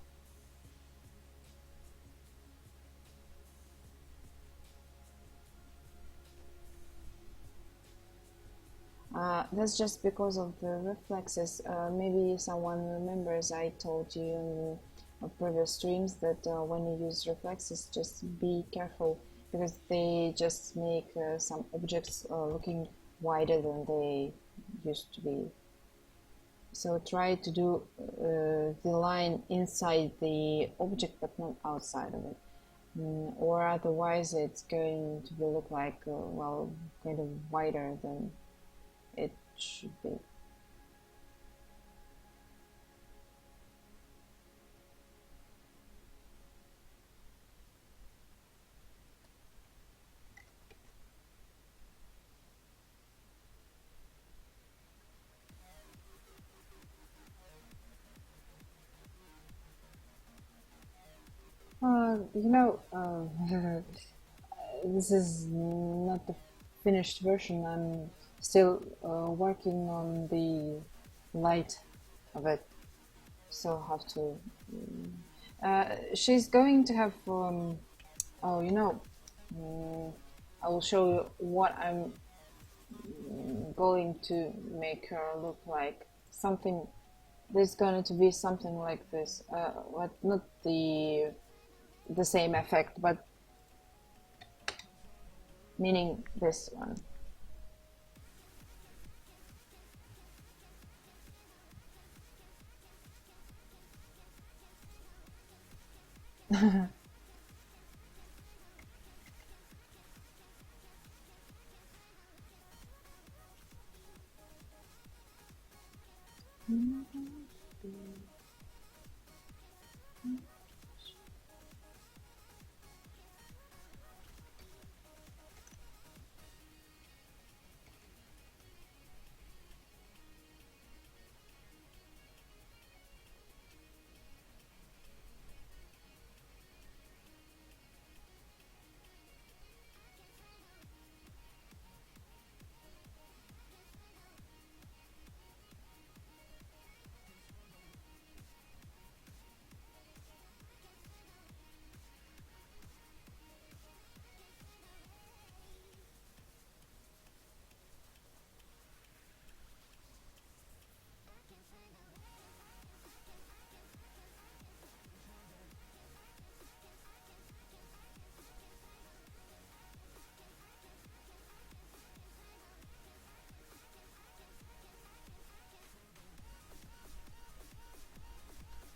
That's just because of the reflexes. Maybe someone remembers I told you in previous streams that when you use reflexes, just be careful because they just make some objects looking wider than they used to be. So try to do the line inside the object but not outside of it. Or otherwise it's going to look like, well, kind of wider than it should be. This is not the finished version. I'm still working on the light of it, so have to. She's going to have. Oh, I will show you what I'm going to make her look like. Something. There's going to be something like this. What? Not the same effect, but meaning this one.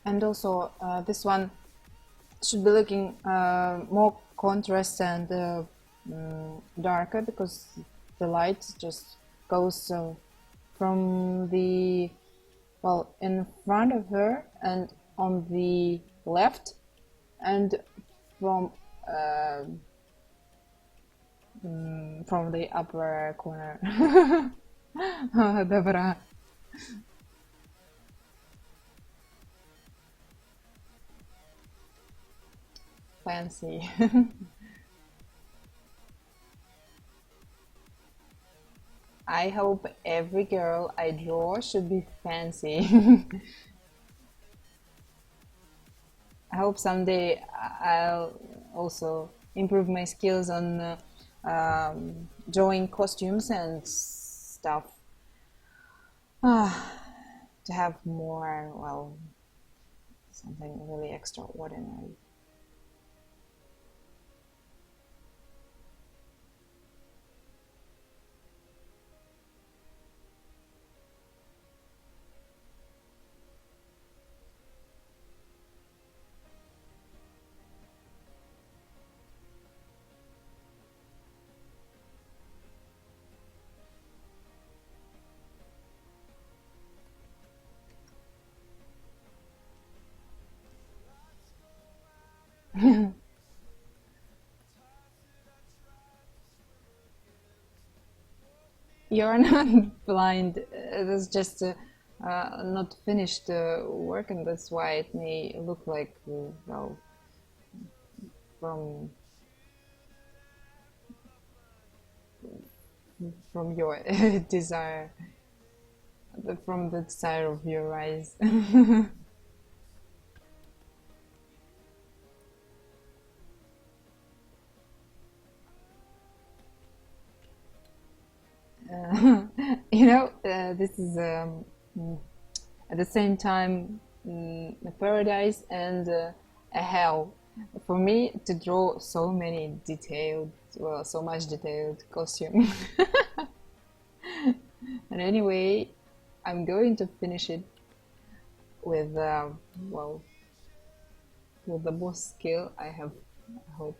And also this one should be looking more contrast and darker because the light just goes from the, well, in front of her and on the left and from the upper corner. Dobra. Fancy. I hope every girl I draw should be fancy. I hope someday I'll also improve my skills on drawing costumes and stuff. To have more, well, something really extraordinary. You're not blind. It is just not finished work, and that's why it may look like well from your desire, from the desire of your eyes. This is at the same time a paradise and a hell for me to draw so much detailed costume. And anyway, I'm going to finish it with well, with the most skill I have. I hope.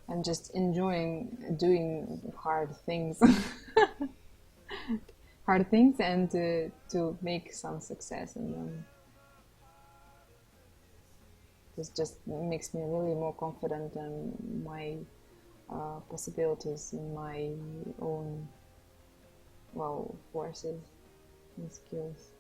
I'm just enjoying doing hard things, and to make some success in them. This just makes me really more confident in my possibilities, in my own forces and skills.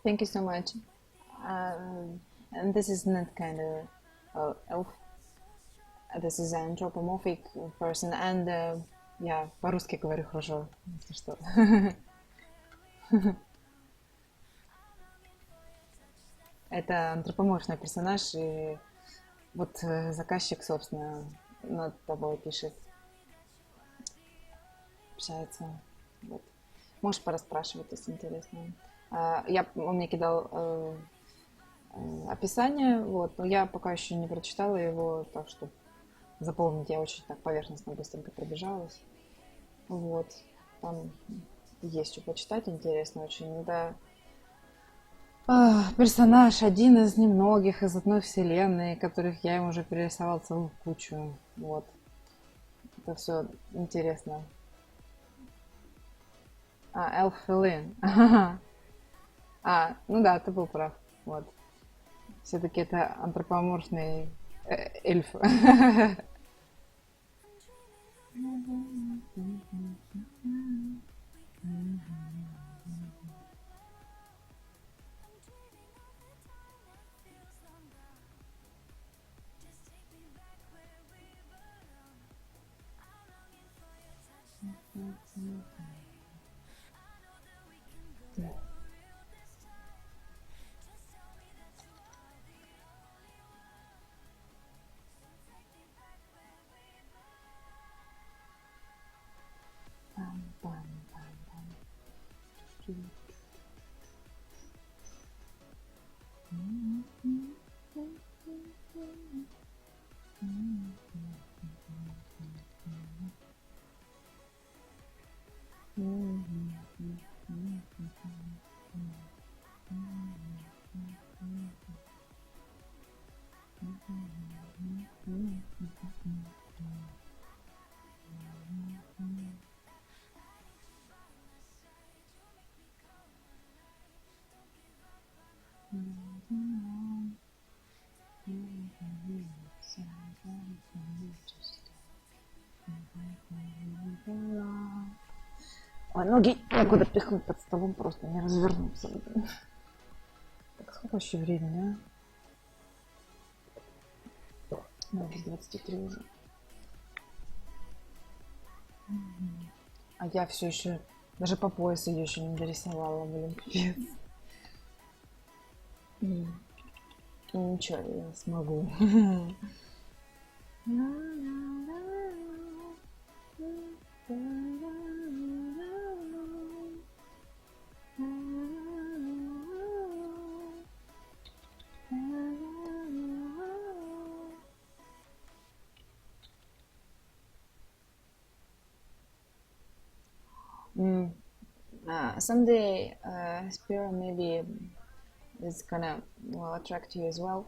Thank you so much. And this is not kind of elf. This is an anthropomorphic person, and я по-русски говорю хорошо, если что. Это антропоморфный персонаж, и вот заказчик, собственно, над тобой пишет, общается. Вот. Можешь порасспрашивать, если интересно. Он мне кидал описание, вот, но я пока еще не прочитала его, так что запомнить я очень так поверхностно быстренько пробежалась. Вот, там есть что почитать, интересно очень, да. Персонаж один из немногих из одной вселенной, которых я им уже перерисовал целую кучу. Вот. Это все интересно. Эльф Филин. Ну да, ты был прав. Вот. Все-таки это антропоморфный эльф. Ой, ноги некуда пихнуть под столом, просто не развернуться. Так, сколько еще времени, а? Ну, 23 уже. А я все еще, даже по поясу ее еще не дорисовала, блин, пипец. Ничего, я смогу. Someday, Spiro maybe is gonna attract you as well.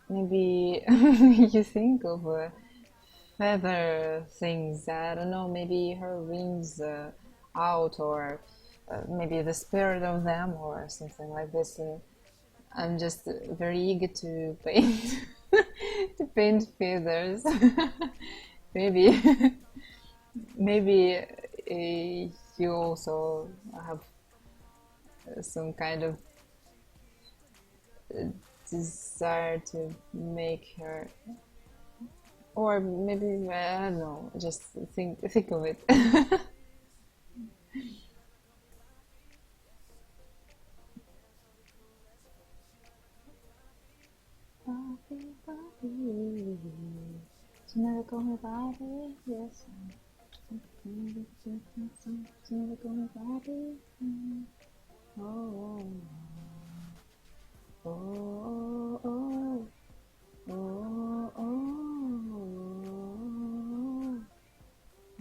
Maybe you think of feather things. I don't know. Maybe her wings out, or maybe the spirit of them, or something like this. I'm just very eager to paint to paint feathers. Maybe maybe you also have some kind of desire to make her, or maybe I don't know. Just think of it. Bobby, Bobby, she never call me Bobby. Yes, she never call me Bobby. Oh, oh, oh, oh, oh, oh,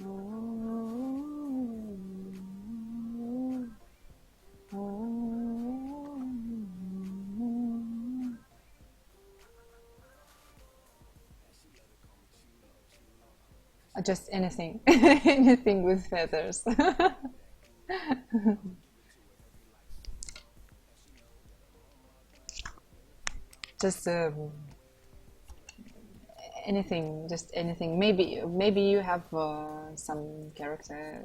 oh, oh. Just anything, anything with feathers. Just anything, just anything. Maybe you have some character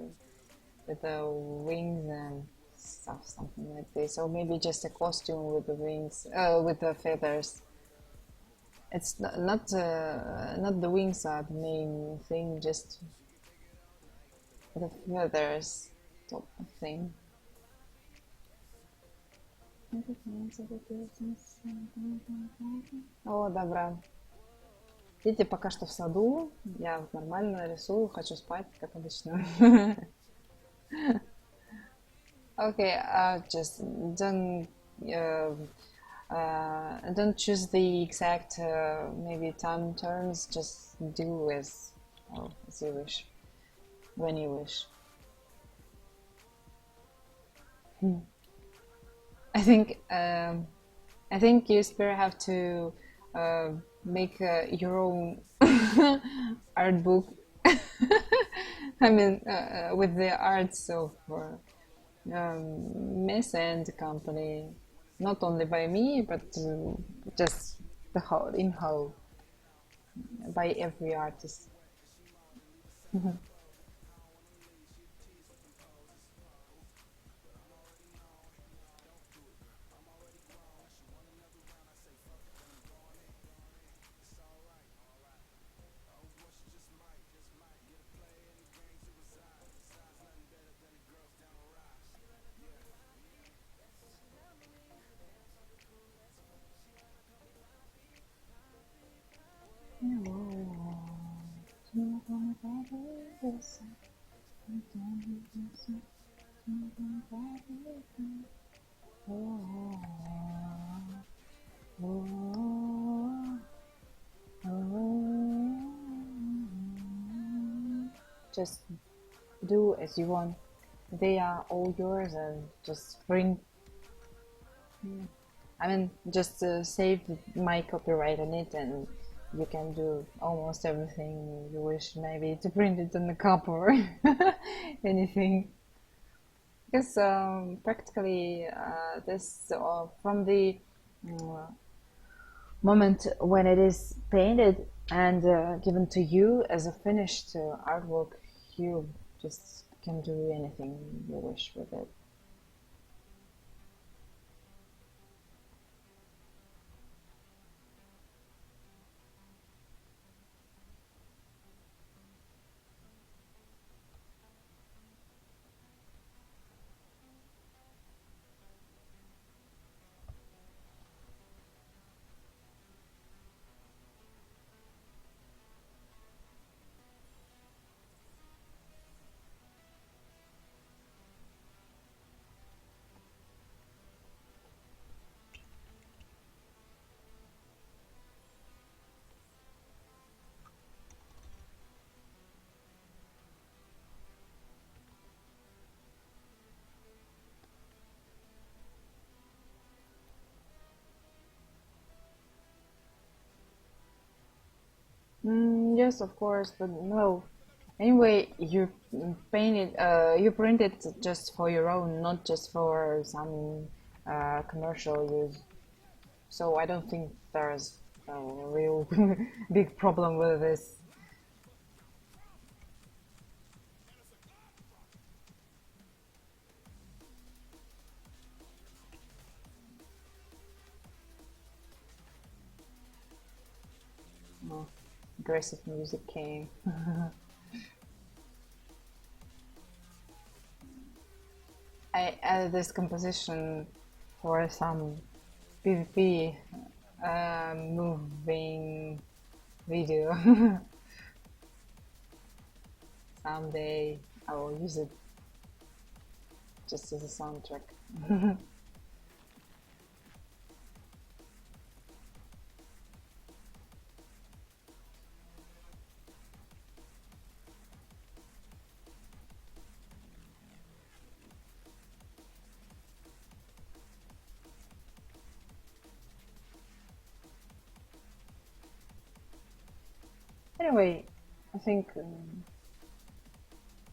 with the wings and stuff, something like this, or maybe just a costume with the wings, with the feathers. It's not the wings are the main thing, just the feathers top thing. О, добра. Видите, пока что в саду. Я вот нормально рисую, хочу спать, как обычно. Okay, just don't Don't choose the exact maybe time terms. Just do as you wish, when you wish. I think I think you still have to make your own art book. I mean, with the arts of Miss and company, not only by me, but just the whole in whole by every artist. Just do as you want. They are all yours, and just bring. I mean, just save my copyright on it, and you can do almost everything you wish. Maybe to print it on the cup or anything. Because practically, this from the uh, moment when it is painted and given to you as a finished artwork, you just can do anything you wish with it. Yes, of course, but no. Anyway, you you print it just for your own, not just for some commercial use. So I don't think there's a real big problem with this. Oh, aggressive music came. I added this composition for some PvP moving video. Someday I will use it just as a soundtrack. Anyway, I think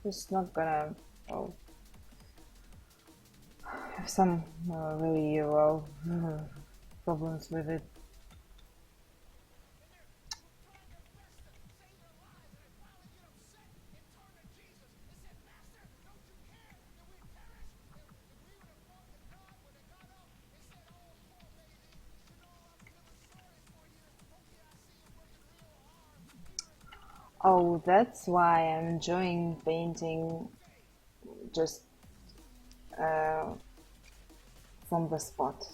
it's not gonna well, have some really problems with it. Oh, that's why I'm enjoying painting just uh, from the spot,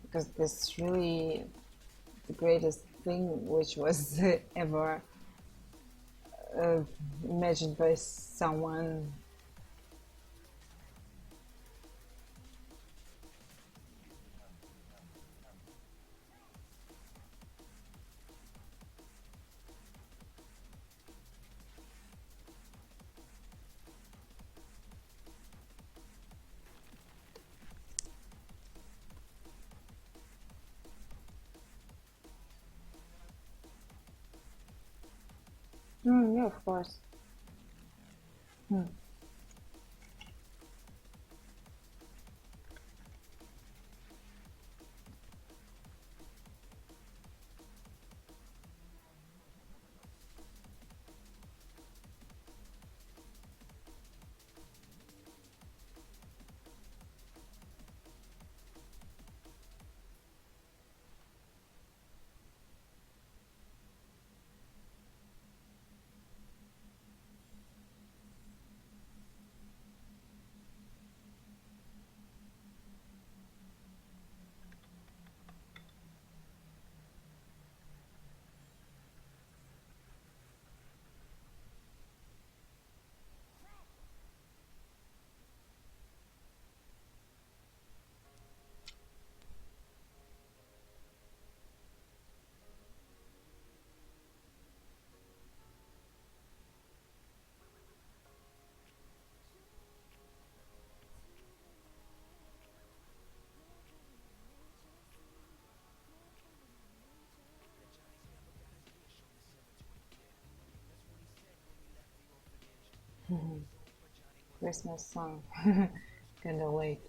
because this really the greatest thing which was ever uh, imagined by someone. Yeah, of course. Hmm. Christmas song. Kinda late.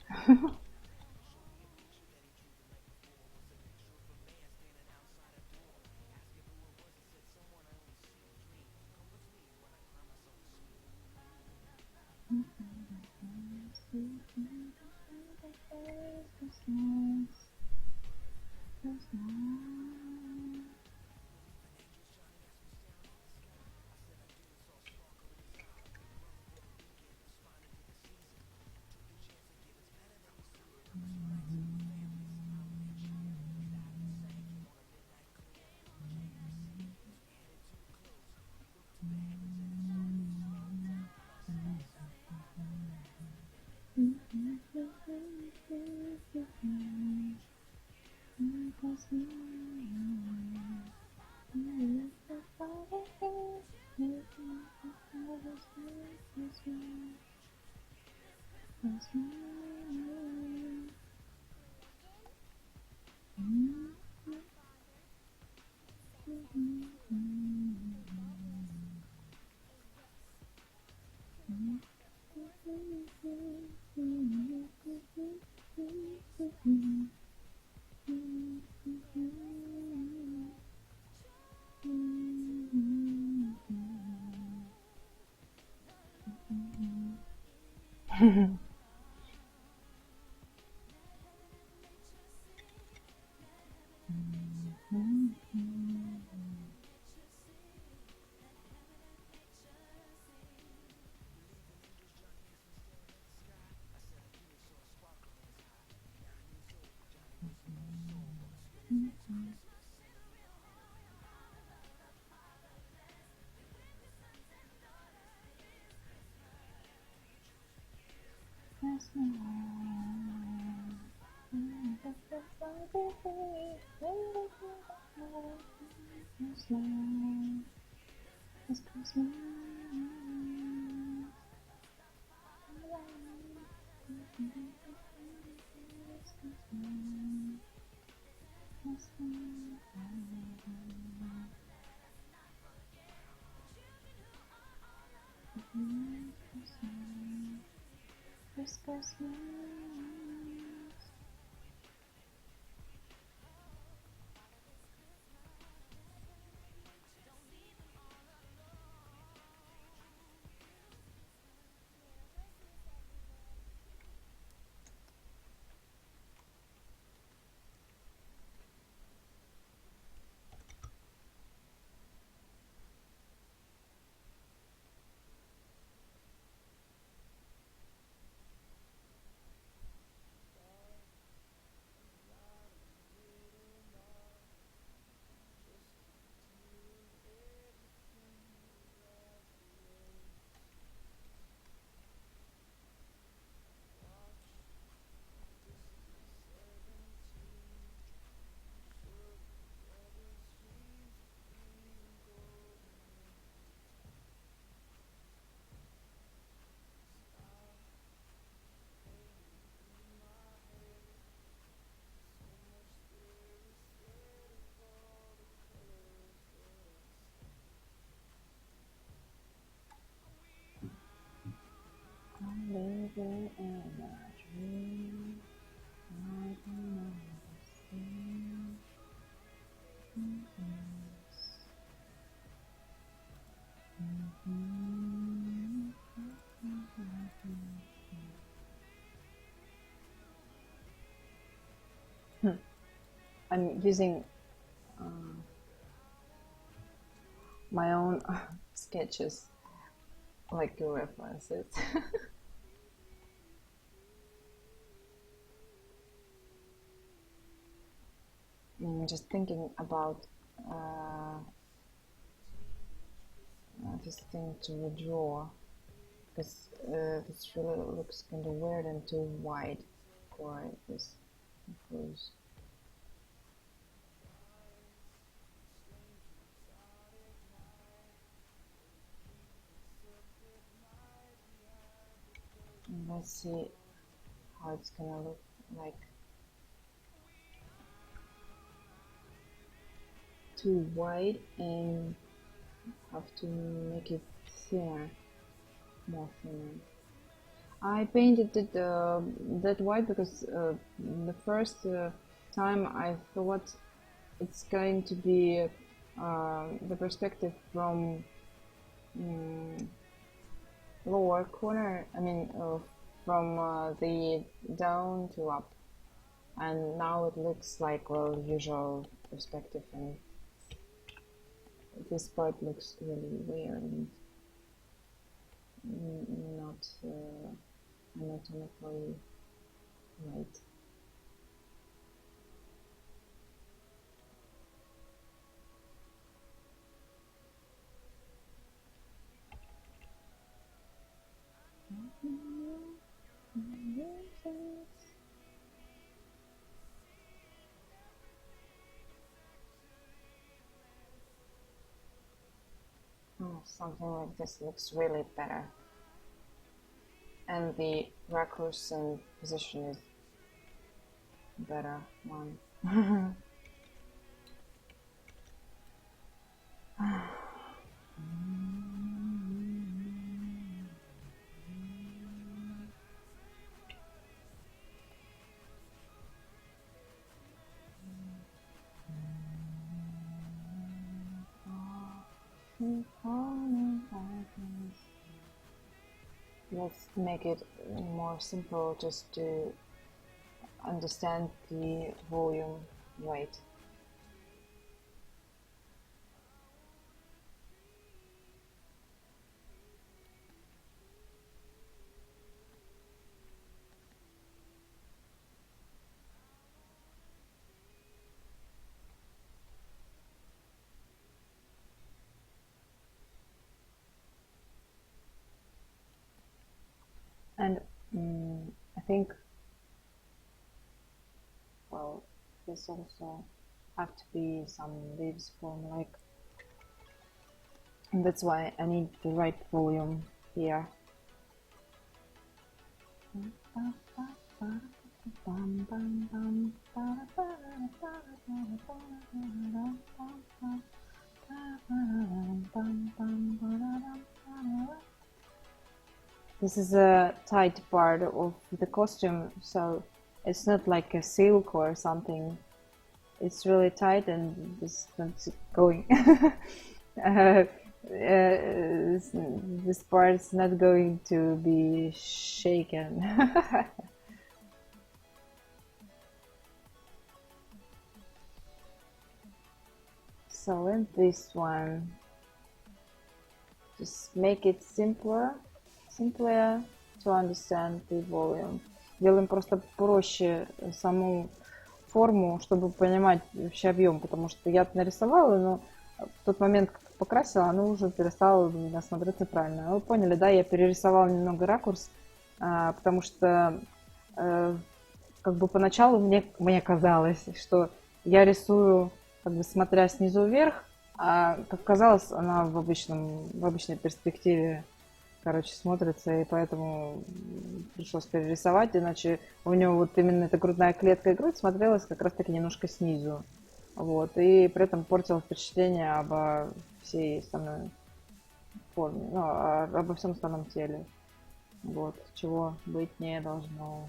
Christmas. living in a dream. I don't understand. I'm using my own sketches like references. Just thinking about this thing to redraw, because this really looks kind of weird and too wide for this cruise. And let's see how it's gonna look like. Too wide, and have to make it thinner, more thinner. I painted it that white because the first time I thought it's going to be the perspective from lower corner, I mean from the down to up, and now it looks like usual perspective, and this part looks really weird and not anatomically right. Oh, something like this looks really better, and the recurse and position is better one. Let's make it more simple just to understand the volume right. And I think, well, this also have to be some leaves form, like, and that's why I need the right volume here. This is a tight part of the costume, so it's not like a silk or something. It's really tight, and this is going. This part is not going to be shaken. So in this one, just make it simpler to understand the volume. Делаем просто проще саму форму, чтобы понимать вообще объем, потому что я нарисовала, но в тот момент, как покрасила, оно уже перестало смотреться правильно. Вы поняли, да? Я перерисовала немного ракурс, потому что как бы поначалу мне казалось, что я рисую как бы смотря снизу вверх, а как казалось, она в обычной перспективе, короче, смотрится, и поэтому пришлось перерисовать, иначе у него вот именно эта грудная клетка и грудь смотрелась как раз-таки немножко снизу. Вот, и при этом портило впечатление всей остальной форме, ну, обо всем остальном теле. Вот, чего быть не должно.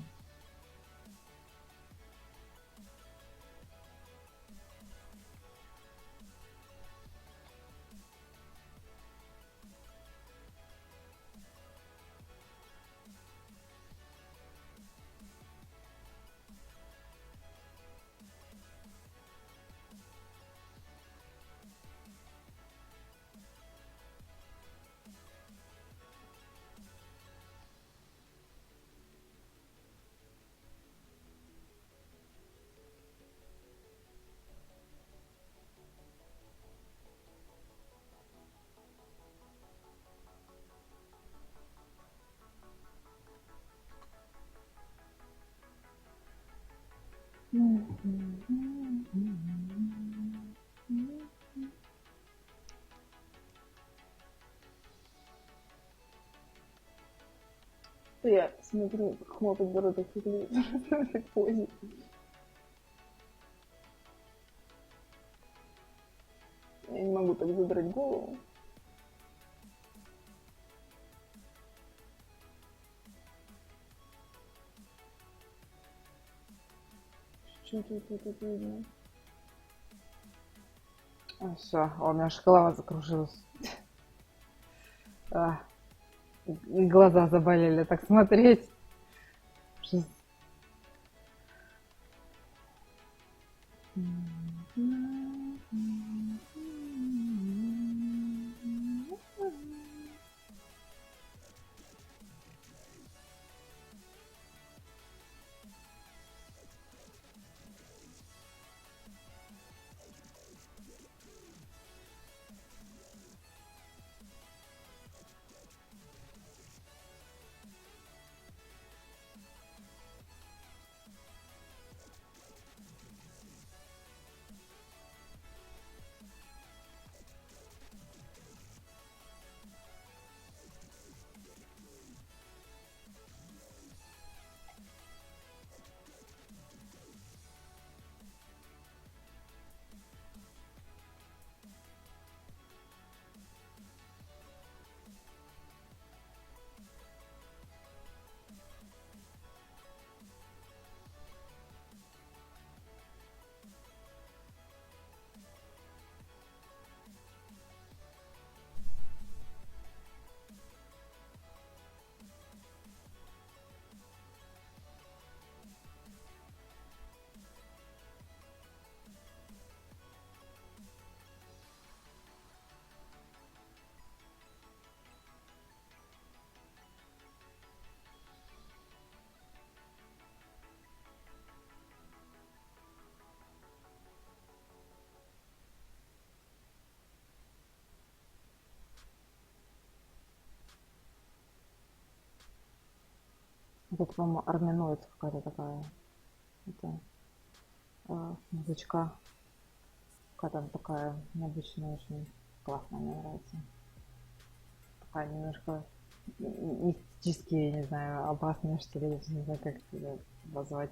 Я смотрю, как мой подбородок выглядит в этой позе. Я не могу так задрать голову. Чуть-чуть вот это видно. Все, у меня аж голова закружилась. Глаза заболели так смотреть. Ужас. Это, по-моему, армяноид какая-то такая. Это музычка. Какая-то такая необычная, очень классная, мне нравится. Такая немножко мистически, я не знаю, опасная, что ли, не знаю, как это назвать.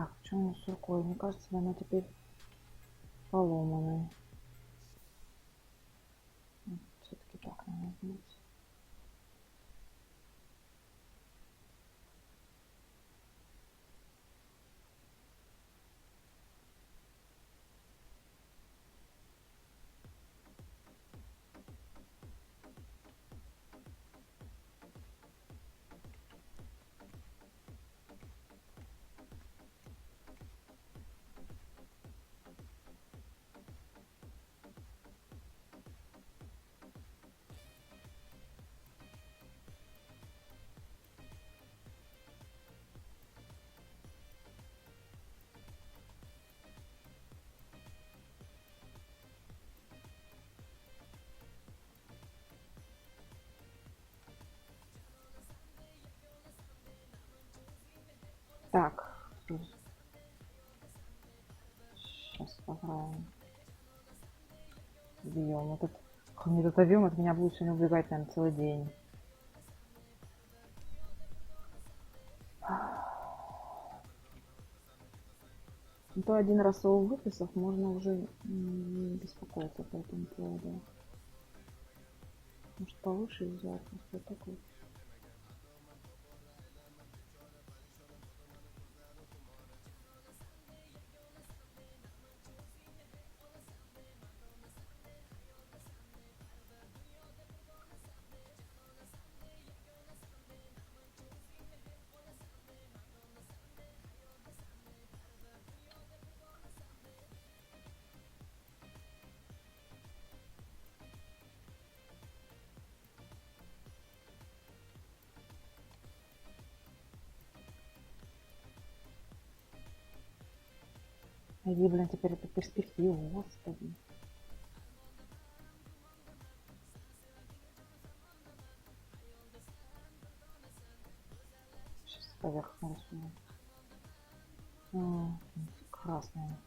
Так, что у нас с рукой? Мне кажется, она теперь поломанная. Все-таки так надо сделать. Так, сейчас поправим. Объем. Этот объем от меня будет сегодня убегать, наверное, целый день. То один раз его выписав, можно уже не беспокоиться по этому поводу. Может, повыше взять, вот такой. Иди, блин, теперь это перспектива, господи. Сейчас поверх нарисую. Красная.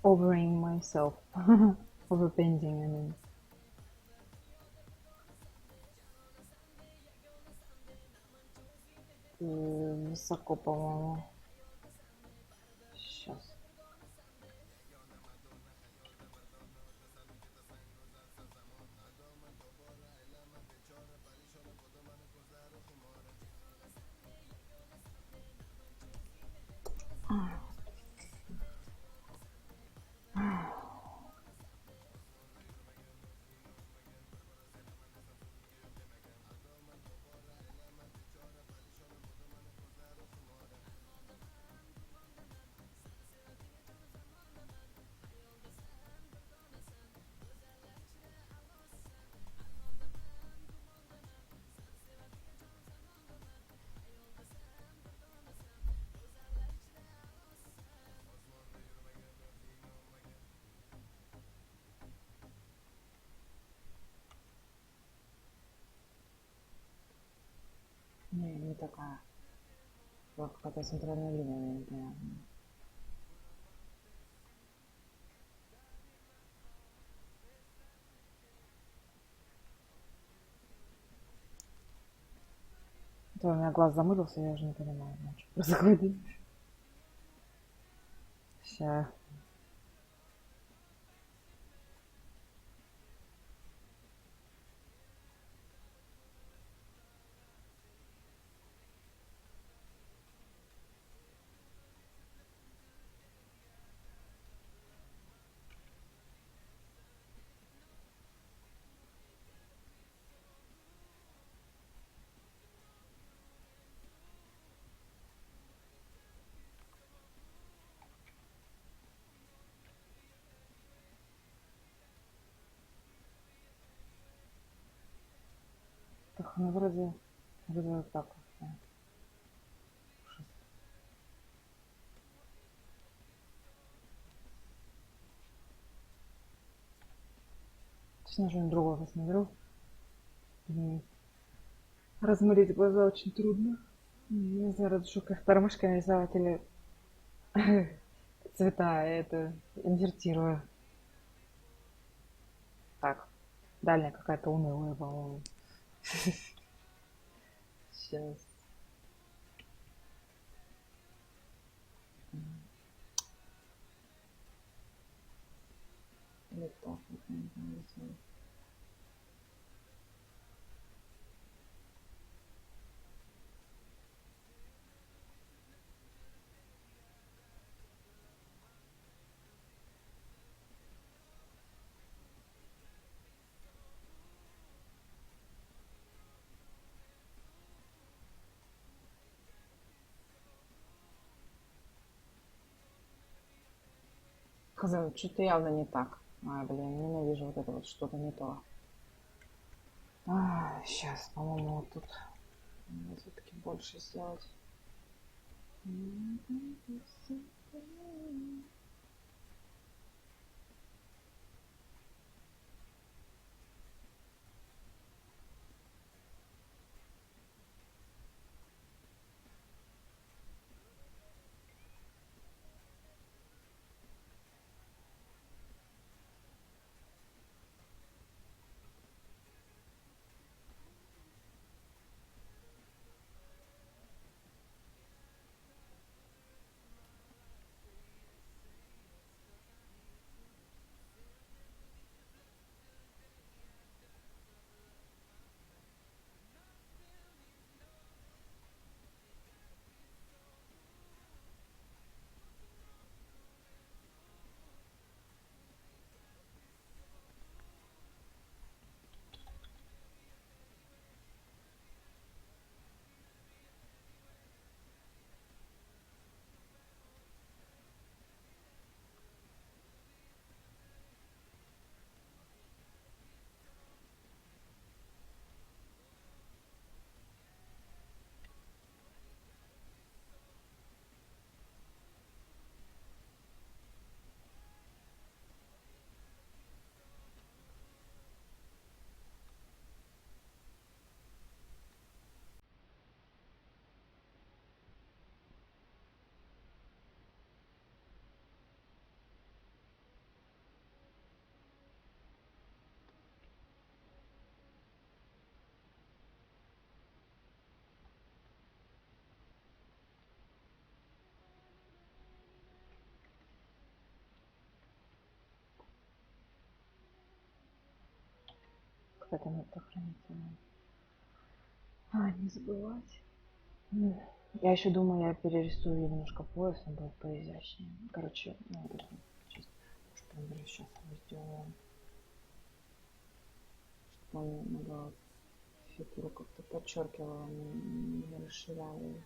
Overing myself. Overpainting, I mean. Высоко, по-моему. Сейчас. Не такая. Какая-то центральная линия, непонятная. То у меня глаз замылился, я уже не понимаю, что происходит. Сейчас. Так, ну вроде вот так. Нет. Сейчас на что-нибудь другое посмотрю. Разморить глаза очень трудно. Не знаю, что как тормышками рисовать или цвета это инвертирую. Так, дальняя какая-то унылая, по-моему. Сейчас. Или то, как я не знаю, рисую. Хозяин, что-то явно не так. А, блин, ненавижу вот это вот что-то не то. Сейчас, по-моему, вот тут надо все-таки больше сделать. Кстати, надо храниться. Не забывать. Я еще думаю, я перерисую немножко пояс, он будет поизящнее. Короче, блин, сейчас, может, сейчас его сделаем, чтобы он наоборот фигуру как-то подчеркивала, не расширяла ее.